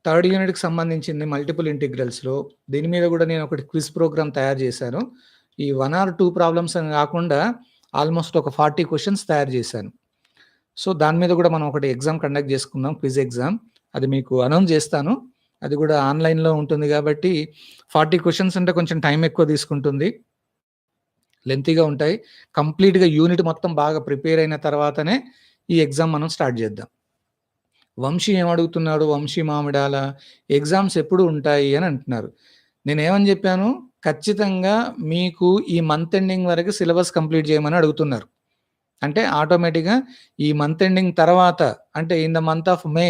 థర్డ్ యూనిట్‌కి సంబంధించింది మల్టిపుల్ ఇంటిగ్రల్స్‌లో దీని మీద కూడా నేను ఒకటి క్విజ్ ప్రోగ్రామ్ తయారు చేశాను. ఈ 1 ఆర్ 2 ప్రాబ్లమ్స్ అని కాకుండా ఆల్మోస్ట్ ఒక 40 క్వెషన్స్ తయారు చేశాను. సో, దాని మీద కూడా మనం ఒకటి ఎగ్జామ్ కండక్ట్ చేసుకుందాం, క్విజ్ ఎగ్జామ్. అది మీకు అనౌన్స్ చేస్తాను. అది కూడా ఆన్‌లైన్‌లో ఉంటుంది కాబట్టి 40 క్వెషన్స్ అంటే కొంచెం టైం ఎక్కువ తీసుకుంటుంది. లెంతీగా ఉంటాయి. కంప్లీట్‌గా యూనిట్ మొత్తం బాగా ప్రిపేర్ అయిన తర్వాతనే ఈ ఎగ్జామ్ మనం స్టార్ట్ చేద్దాం. వంశీ ఏమడుగుతున్నాడు? వంశీ మామిడాల ఎగ్జామ్స్ ఎప్పుడు ఉంటాయి అని అంటున్నారు. నేనేమని చెప్పాను? ఖచ్చితంగా మీకు ఈ మంత్ ఎండింగ్ వరకు సిలబస్ కంప్లీట్ చేయమని అడుగుతున్నారు. అంటే ఆటోమేటిక్‌గా ఈ మంత్ ఎండింగ్ తర్వాత అంటే in the month of May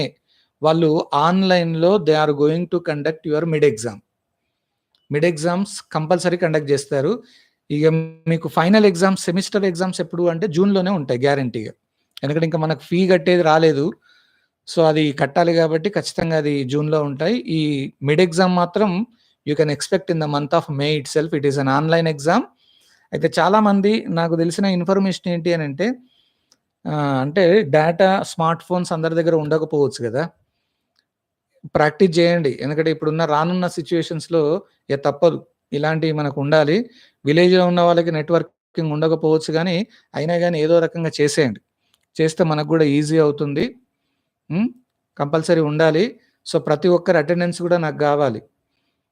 వాళ్ళు ఆన్‌లైన్‌లో they are going to conduct your mid exam. Mid exams compulsory conduct చేస్తారు. ఇగ మీకు ఫైనల్ ఎగ్జామ్స్, సెమిస్టర్ ఎగ్జామ్స్ ఎప్పుడు అంటే జూన్‌లోనే ఉంటాయి గ్యారంటీగా. ఎందుకంటే ఇంకా మనకు ఫీ కట్టేది రాలేదు. సో, అది కట్టాలి కాబట్టి ఖచ్చితంగా అది జూన్‌లో ఉంటాయి. ఈ మిడ్ ఎగ్జామ్ మాత్రం you can expect in the month of May itself. It is an online exam. అయితే చాలామంది నాకు తెలిసిన ఇన్ఫర్మేషన్ ఏంటి అనంటే అంటే డేటా, స్మార్ట్ ఫోన్స్ అందరి దగ్గర ఉండకపోవచ్చు గదా! ప్రాక్టీస్ చేయండి. ఎందుకంటే ఇప్పుడున్న రానున్న సిట్యుయేషన్స్‌లో తప్పదు. ఇలాంటివి మనకు ఉండాలి. విలేజ్‌లో ఉన్న వాళ్ళకి నెట్వర్కింగ్ ఉండకపోవచ్చు గానీ, అయినా గానీ ఏదో రకంగా చేసేయండి. చేస్తే మనకు గూడా ఈజీ అవుతుంది. హ్మ్. కంపల్సరీ ఉండాలి. సో, ప్రతి ఒక్కరి అటెండెన్స్ గూడా నాకు గావాలి.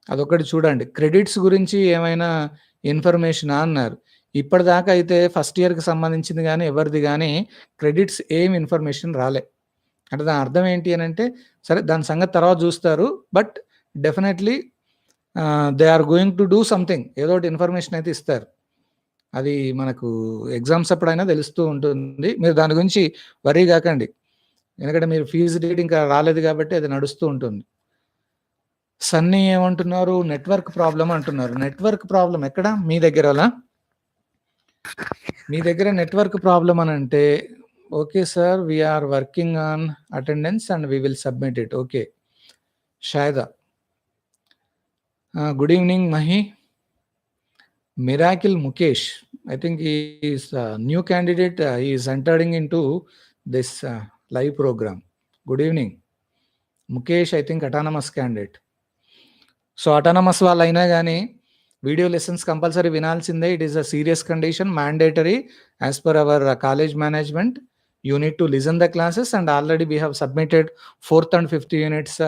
అదొక్కటి చూడండి. క్రెడిట్స్ గురించి ఏమైనా ఇన్ఫర్మేషనా అన్నారు. ఇప్పటిదాకా అయితే ఫస్ట్ ఇయర్‌కి సంబంధించింది గానీ, ఎవరిది గానీ క్రెడిట్స్ ఏం ఇన్ఫర్మేషన్ రాలే. అంటే దాని అర్థం ఏంటి అనంటే, సరే దాని సంగతి తర్వాత జూస్తారు. But definitely they are going to do something. ఏదో ఒకటి ఇన్ఫర్మేషన్ అయితే ఇస్తారు. అది మనకు ఎగ్జామ్స్ అప్పుడైనా తెలుస్తూ ఉంటుంది. మీరు దాని గురించి వర్రీ గాకండి. ఎందుకంటే మీరు ఫీజ్ డేట్ ఇంకా రాలేదు గాబట్టి అది నడుస్తూ ఉంటుంది. సన్నీ ఏమంటున్నారు? నెట్‌వర్క్ ప్రాబ్లమ్ అంటున్నారు. నెట్‌వర్క్ ప్రాబ్లమ్ ఎక్కడ? మీ దగ్గరోలా? మీ దగ్గర నెట్‌వర్క్ ప్రాబ్లమ్ అనంటే, okay sir we are working on attendance and we will submit it. Okay. Shaida. Good evening Mahi. Miracle Mukesh. I think he is a new candidate. He is entering into this live program. Good evening. Mukesh, I think autonomous candidate. So autonomous వాళ్ళైనా గానీ video lessons compulsory వినాల్సిందే. It is a serious condition, mandatory as per our college management. You need to listen the classes and already we have submitted 4th and 5th units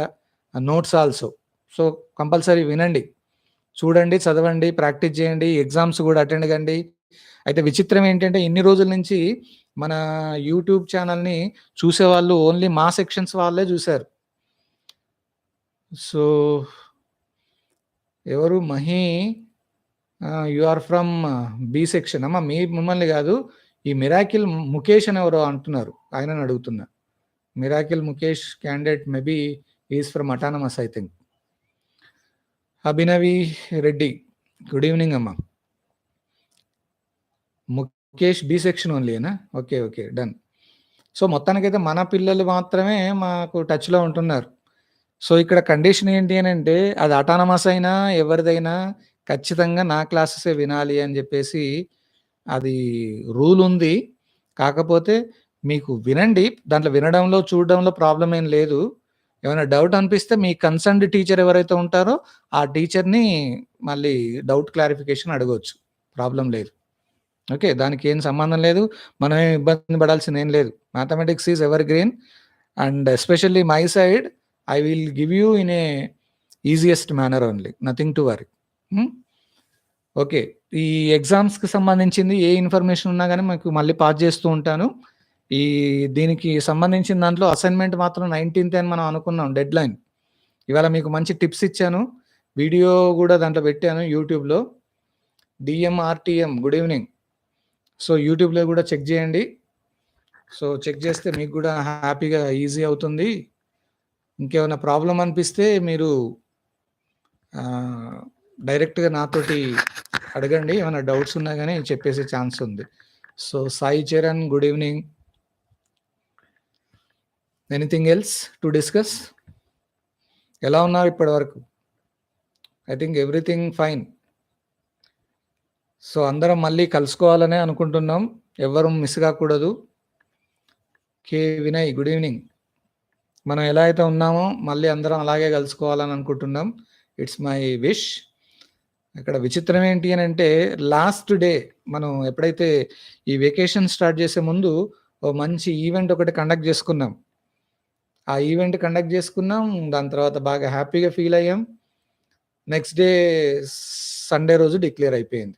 notes also. So compulsory వినండి, చూడండి, చదవండి, practice చేయండి, exams కూడా attend కండి. అయితే విచిత్రం ఏంటంటే ఇన్ని రోజుల నుంచి మన యూట్యూబ్ ఛానల్‌ని చూసేవాళ్ళు ఓన్లీ మా సెక్షన్స్ వాళ్ళే చూసారు. సో ఎవరు Mahi you are from B section. అమ్మ మిమ్మల్ని కాదు, ఈ మిరాకిల్ ముఖేష్ అని ఎవరో అంటున్నారు, ఆయనని అడుగుతున్నా. Miracle Mukesh candidate maybe is from autonomous I think. Abhinavi Reddy, good evening అమ్మ. ముఖేష్ బి సెక్షన్ ఓన్లీనా? Okay, okay, done. సో మొత్తానికైతే మన పిల్లలు మాత్రమే మాకు టచ్‌లో ఉంటున్నారు. సో ఇక్కడ కండిషన్ ఏంటి అనంటే, అది అటానమస్ అయినా ఎవరిదైనా ఖచ్చితంగా నా క్లాసెసే వినాలి అని చెప్పేసి అది రూల్ ఉంది. కాకపోతే మీకు వినండి, దాంట్లో వినడంలో, చూడడంలో ప్రాబ్లమ్ ఏం లేదు. ఏమైనా డౌట్ అనిపిస్తే మీ కన్సర్న్డ్ టీచర్ ఎవరైతే ఉంటారో ఆ టీచర్‌ని మళ్ళీ డౌట్ క్లారిఫికేషన్ అడగొచ్చు. ప్రాబ్లమ్ లేదు. ఓకే. దానికి ఏం సంబంధం లేదు. మనం ఏం ఇబ్బంది పడాల్సిందేం లేదు. Mathematics is ever green and especially my side I will give you in a easiest manner only. Nothing to worry. Okay. ఈ ఎగ్జామ్స్‌కి సంబంధించింది ఏ ఇన్ఫర్మేషన్ ఉన్నా గానీ మీకు మళ్ళీ పాస్ చేస్తూ ఉంటాను. దీనికి సంబంధించిన దాంట్లో అసైన్‌మెంట్ మాత్రం 19థ్ అని మనం అనుకున్నాం డెడ్‌లైన్. ఇవాళ మీకు మంచి టిప్స్ ఇచ్చాను. వీడియో గూడా దాంట్లో పెట్టాను యూట్యూబ్‌లో. డీఎంఆర్‌టీఎం గుడ్ ఈవినింగ్. సో యూట్యూబ్‌లో గూడా చెక్ చేయండి. సో చెక్ చేస్తే మీకు గూడా హ్యాపీగా ఈజీ అవుతుంది. ఇంకేమైనా ప్రాబ్లమ్ అనిపిస్తే మీరు డైరెక్ట్‌గా నాతోటి అడగండి. ఏమైనా డౌట్స్ ఉన్నా గానీ చెప్పేసే ఛాన్స్ ఉంది. So Sai Charan good evening. Anything else to discuss? ఎలా ఉన్నారు ఇప్పటి వరకు? I think everything fine. So అందరం మళ్ళీ కలుసుకోవాలనే అనుకుంటున్నాం. ఎవ్వరం మిస్ కాకూడదు. కే వినయ్ గుడ్ ఈవినింగ్. మనం ఎలా అయితే ఉన్నామో మళ్ళీ అందరం అలాగే కలుసుకోవాలని అనుకుంటున్నాం. It's my wish. ఇక్కడ విచిత్రం ఏంటి అనంటే లాస్ట్ డే మనం ఎప్పుడైతే ఈ వెకేషన్ స్టార్ట్ చేసే ముందు ఓ మంచి ఈవెంట్ ఒకటి కండక్ట్ చేసుకున్నాం. ఆ ఈవెంట్ కండక్ట్ చేసుకున్నాం. దాని తర్వాత బాగా హ్యాపీగా ఫీల్ అయ్యాం. నెక్స్ట్ డే సండే రోజు డిక్లేర్ అయిపోయింది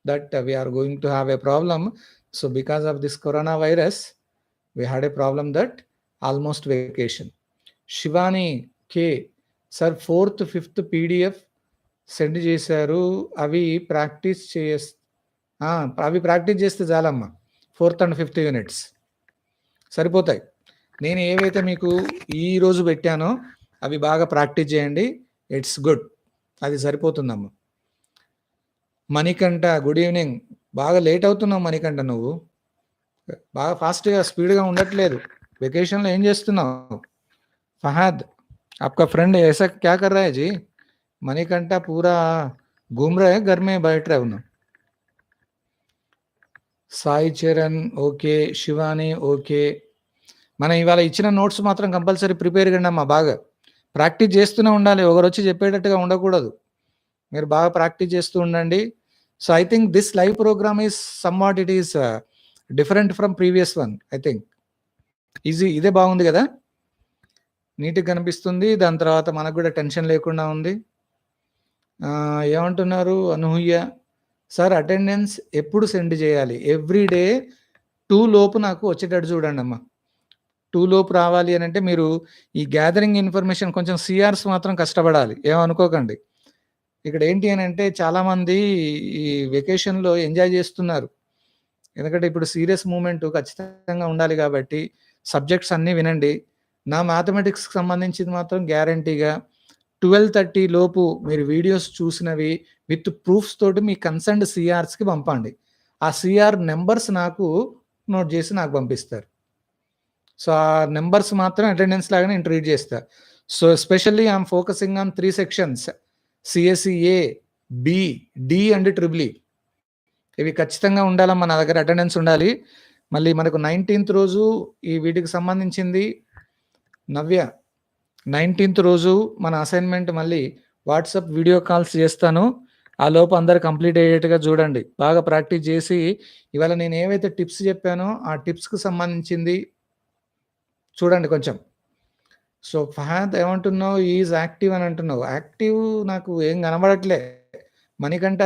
that we are going to have a problem. So because of this corona virus we had a problem that almost vacation. Shivani K sir 4th, 5th PDF send చేశారు. అవి practice చేస్తే చాలమ్మా. 4th and 5th units సరిపోతాయి. నేను ఏవైతే మీకు ఈరోజు పెట్టానో అవి బాగా ప్రాక్టీస్ చేయండి. It's good. అది సరిపోతుందమ్మా. Manikanta good evening. బాగా లేట్ అవుతున్నావు మణికంఠ, నువ్వు బాగా ఫాస్ట్‌గా స్పీడ్‌గా ఉండట్లేదు. వెకేషన్‌లో ఏం చేస్తున్నావు? ఫహాద్ आपका फ्रेंड ऐसा क्या कर रहा है जी? मणिकंठा पूरा घूम रहा है घर में बैठ रहा हूँ. Sai Charan okay, Shivani okay. మనం ఇవాళ ఇచ్చిన నోట్స్ మాత్రం కంపల్సరీ ప్రిపేర్ కండి అమ్మా. బాగా ప్రాక్టీస్ చేస్తూనే ఉండాలి. ఒకరు వచ్చి చెప్పేటట్టుగా ఉండకూడదు. మీరు బాగా ప్రాక్టీస్ చేస్తూ ఉండండి. So I think this live programme is somewhat it is different from previous one. I think easy. ఇదే బాగుంది కదా, నీట్‌గా కనిపిస్తుంది. దాని తర్వాత మనకు కూడా టెన్షన్ లేకుండా ఉంది. ఏమంటున్నారు అనూహ్య? సార్ అటెండెన్స్ ఎప్పుడు సెండ్ చేయాలి? ఎవ్రీ డే 2 లోపు నాకు వచ్చేటట్టు చూడండమ్మా. 2 లోపు రావాలి అనంటే మీరు ఈ గ్యాదరింగ్ ఇన్ఫర్మేషన్ కొంచెం సీఆర్స్ మాత్రం కష్టపడాలి. ఏమనుకోకండి. ఇక్కడ ఏంటి అనంటే చాలామంది ఈ వెకేషన్‌లో ఎంజాయ్ చేస్తున్నారు. ఎందుకంటే ఇప్పుడు సీరియస్ మూవ్‌మెంట్ ఖచ్చితంగా ఉండాలి కాబట్టి సబ్జెక్ట్స్ అన్నీ వినండి. నా మ్యాథమెటిక్స్‌కి సంబంధించింది మాత్రం గ్యారంటీగా 12:30 లోపు మీరు వీడియోస్ చూసినవి విత్ ప్రూఫ్స్ తోటి మీ కన్సర్న్డ్ సీఆర్స్‌కి పంపండి. ఆ సీఆర్ నంబర్స్ నాకు నోట్ చేసి నాకు పంపిస్తారు. సో, ఆ నంబర్స్ మాత్రం అటెండెన్స్ లాగానే ట్రీట్ చేస్తా. So, especially I am focusing on 3 sections CSE A, B, D and triple E. ఇవి ఖచ్చితంగా ఉండాలమ్మా. నా దగ్గర అటెండెన్స్ ఉండాలి. మళ్ళీ మనకు 19థ్ రోజు ఈ వీటికి సంబంధించింది నవ్య 19థ్ రోజు మన అసైన్‌మెంట్ మళ్ళీ వాట్సాప్ వీడియో కాల్స్ చేస్తాను. ఆ లోపు అందరూ కంప్లీట్ అయ్యేట్టుగా చూడండి. బాగా ప్రాక్టీస్ చేసి ఇవాళ నేను ఏవైతే టిప్స్ చెప్పానో ఆ టిప్స్‌కి సంబంధించింది చూడండి కొంచెం. సో, ఫహాద్ ఏమంటున్నావు? ఈజ్ యాక్టివ్ అని అంటున్నావు. యాక్టివ్ నాకు ఏం కనబడట్లే. మణికంఠ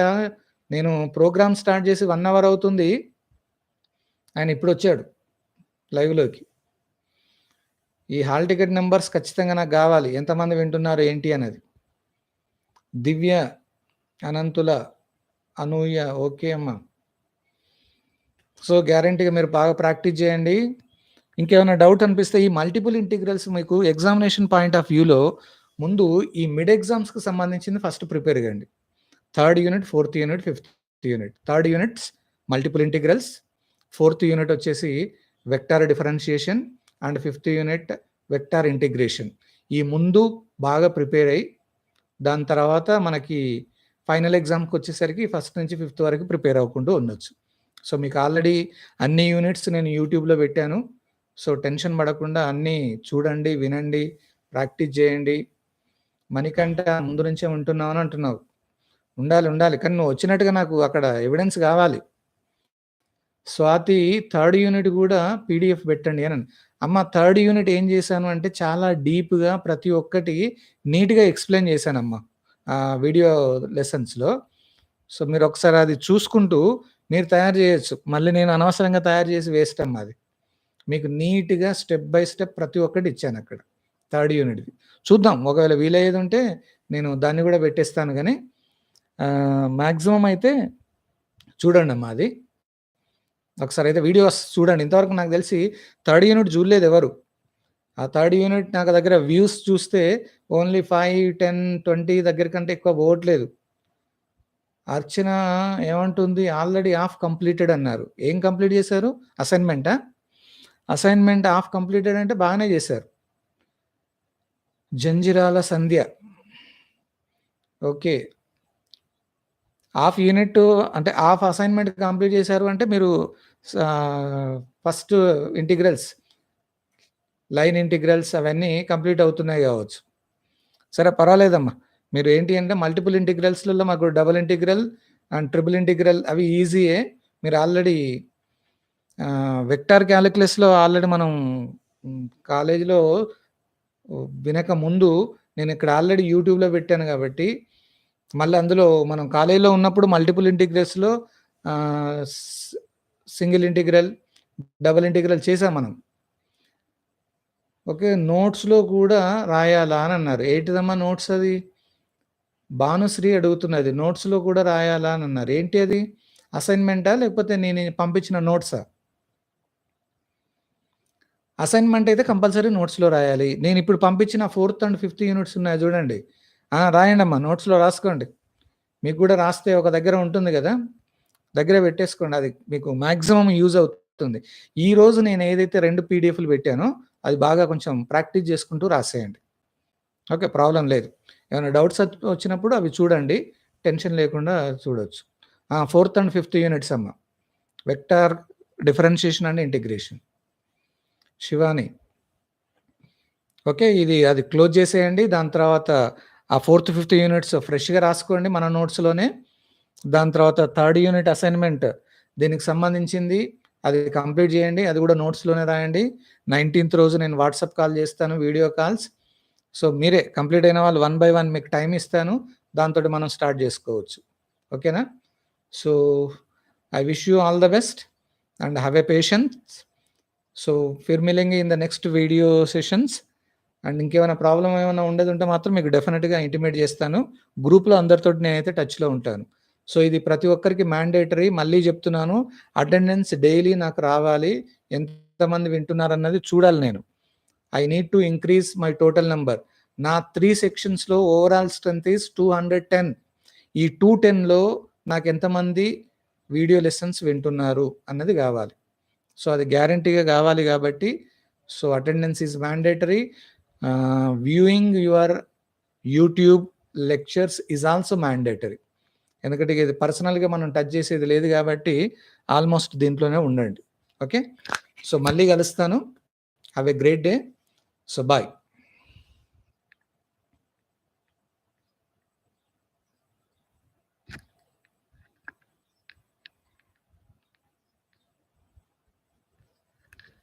నేను ప్రోగ్రామ్ స్టార్ట్ చేసి 1 అవర్ అవుతుంది. ఆయన ఇప్పుడొచ్చాడు లైవ్‌లోకి. ఈ హాల్ టికెట్ నంబర్స్ ఖచ్చితంగా నాకు గావాలి. ఎంతమంది వింటున్నారు ఏంటి అనేది. దివ్య, అనంతుల, అనూయ ఓకే అమ్మా. సో, గ్యారంటీగా మీరు బాగా ప్రాక్టీస్ చేయండి. ఇంకేమైనా డౌట్ అనిపిస్తే ఈ మల్టిపుల్ ఇంటిగ్రల్స్ మీకు ఎగ్జామినేషన్ పాయింట్ ఆఫ్ వ్యూలో ముందు ఈ మిడ్ ఎగ్జామ్స్‌కి సంబంధించింది ఫస్ట్ ప్రిపేర్ కండి. 3rd unit, 4th unit, 5th unit. 3rd units multiple integrals, 4th unit వచ్చేసి vector differentiation and 5th unit vector integration. ఈ ముందు బాగా ప్రిపేర్ అయ్యి దాని తర్వాత మనకి ఫైనల్ ఎగ్జామ్‌కి వచ్చేసరికి ఫస్ట్ నుంచి 5th వరకు ప్రిపేర్ అవ్వకుంటూ ఉండొచ్చు. సో, మీకు ఆల్రెడీ అన్ని యూనిట్స్ నేను యూట్యూబ్‌లో పెట్టాను. సో, టెన్షన్ పడకుండా అన్నీ చూడండి, వినండి, ప్రాక్టీస్ చేయండి. మణికంఠ ముందు నుంచే ఉంటున్నావు అని అంటున్నావు. ఉండాలి, ఉండాలి. కానీ నువ్వు వచ్చినట్టుగా నాకు అక్కడ ఎవిడెన్స్ కావాలి. స్వాతి 3rd యూనిట్ కూడా పీడీఎఫ్ పెట్టండి అనండి. అమ్మ 3rd యూనిట్ ఏం చేశాను అంటే చాలా డీప్‌గా ప్రతి ఒక్కటి నీట్‌గా ఎక్స్‌ప్లెయిన్ చేశానమ్మా. వీడియో లెసన్స్‌లో. సో, మీరొకసారి అది చూసుకుంటూ మీరు తయారు చేయొచ్చు. మళ్ళీ నేను అనవసరంగా తయారు చేసి వేస్ట్ అమ్మా అది. మీకు నీట్‌గా స్టెప్ బై స్టెప్ ప్రతి ఒక్కటి ఇచ్చానక్కడ. 3rd యూనిట్‌ది. చూద్దాం ఒకవేళ వీలయ్యేదుంటే నేను దాన్ని కూడా పెట్టేస్తాను గానీ మాక్సిమం అయితే చూడండమ్మా అది. ఒకసారైతే వీడియోస్ చూడండి. ఇంతవరకు నాకు తెలిసి 3rd యూనిట్ చూడలేదు ఎవరు. ఆ 3rd యూనిట్ నాకు దగ్గర వ్యూస్ చూస్తే ఓన్లీ 5, 10, 20 దగ్గర కంటే ఎక్కువ పోవట్లేదు. అర్చన ఏమంటుంది? ఆల్రెడీ హాఫ్ కంప్లీటెడ్ అన్నారు. ఏం కంప్లీట్ చేశారు? అసైన్‌మెంటా? అసైన్‌మెంట్ హాఫ్ కంప్లీటెడ్ అంటే బాగానే చేశారు. జంజిరాల సంధ్య. ఓకే. హాఫ్ యూనిట్ అంటే హాఫ్ అసైన్‌మెంట్ కంప్లీట్ చేశారు అంటే మీరు ఫస్ట్ ఇంటిగ్రల్స్, లైన్ ఇంటిగ్రల్స్ అవన్నీ కంప్లీట్ అవుతున్నాయి కావచ్చు. సరే పర్వాలేదమ్మా. మీరు ఏంటి అంటే మల్టిపుల్ ఇంటిగ్రల్స్‌లలో మాకు double integral and triple integral అవి ఈజీయే. మీరు ఆల్రెడీ వెక్టార్ కాలిక్యులస్‌లో ఆల్రెడీ మనం కాలేజీలో వినక ముందు నేను ఇక్కడ ఆల్రెడీ యూట్యూబ్‌లో పెట్టాను కాబట్టి మళ్ళీ అందులో మనం కాలేజీలో ఉన్నప్పుడు మల్టిపుల్ ఇంటిగ్రల్స్‌లో సింగిల్ ఇంటిగ్రల్, డబుల్ ఇంటిగ్రల్ చేసాం మనం. ఓకే. నోట్స్‌లో కూడా రాయాలా అని అన్నారు. ఏంటిదమ్మా నోట్స్ అది? భానుశ్రీ అడుగుతున్నది. నోట్స్‌లో కూడా రాయాలా అని అన్నారు. ఏంటి అది? అసైన్‌మెంటా? లేకపోతే నేను పంపించిన నోట్సా? అసైన్‌మెంట్ అయితే కంపల్సరీ నోట్స్‌లో రాయాలి. నేను ఇప్పుడు పంపించిన 4th అండ్ 5th యూనిట్స్ ఉన్నాయి చూడండి. రాయండమ్మా నోట్స్‌లో రాసుకోండి. మీకు కూడా రాస్తే ఒక దగ్గర ఉంటుంది కదా! దగ్గర పెట్టేసుకోండి. అది మీకు మాక్సిమం యూజ్ అవుతుంది. ఈరోజు నేను ఏదైతే 2 పీడీఎఫ్‌లు పెట్టానో అది బాగా కొంచెం ప్రాక్టీస్ చేసుకుంటూ రాసేయండి. ఓకే. ప్రాబ్లమ్ లేదు. ఏమైనా డౌట్స్ వచ్చినప్పుడు అవి చూడండి. టెన్షన్ లేకుండా చూడొచ్చు. 4th అండ్ 5th యూనిట్స్ అమ్మ. Vector differentiation and integration. Shivani. Okay. అది క్లోజ్ చేసేయండి. దాని తర్వాత ఆ 4th, 5th యూనిట్స్ ఫ్రెష్‌గా రాసుకోండి మన నోట్స్‌లోనే. దాని తర్వాత 3rd యూనిట్ అసైన్‌మెంట్ దీనికి సంబంధించింది అది కంప్లీట్ చేయండి. అది కూడా నోట్స్‌లోనే రాయండి. 19th రోజు నేను వాట్సాప్ కాల్ చేస్తాను. Video calls. సో, మీరే కంప్లీట్ అయిన వాళ్ళు 1 బై 1 మీకు టైమ్ ఇస్తాను. దాంతోటి మనం స్టార్ట్ చేసుకోవచ్చు. ఓకేనా? So I wish you all the best and have a patience. So ఫిర్ మిలింగ్ in the next video sessions. And ఇంకేమైనా ప్రాబ్లం ఏమైనా ఉండేది ఉంటే మాత్రం మీకు డెఫినెట్గా ఇంటిమేట్ చేస్తాను. గ్రూప్లో అందరితో నేనైతే టచ్లో ఉంటాను. సో ఇది ప్రతి ఒక్కరికి మ్యాండేటరీ. మళ్ళీ చెప్తున్నాను, అటెండెన్స్ డైలీ నాకు రావాలి. ఎంతమంది వింటున్నారన్నది చూడాలి నేను. I need to increase my total number. నా 3 సెక్షన్స్లో ఓవరాల్ స్ట్రెంత్ ఈస్ 210. ఈ 210లో నాకు ఎంతమంది వీడియో లెసన్స్ వింటున్నారు అన్నది కావాలి. సో అది గ్యారంటీగా కావాలి కాబట్టి so attendance is mandatory. Viewing your YouTube lectures is also mandatory. ఎందుకంటే ఇది పర్సనల్గా మనం టచ్ చేసేది లేదు కాబట్టి ఆల్మోస్ట్ దీంట్లోనే ఉండండి. ఓకే, సో మళ్ళీ కలుస్తాను. Have a great day. So bye.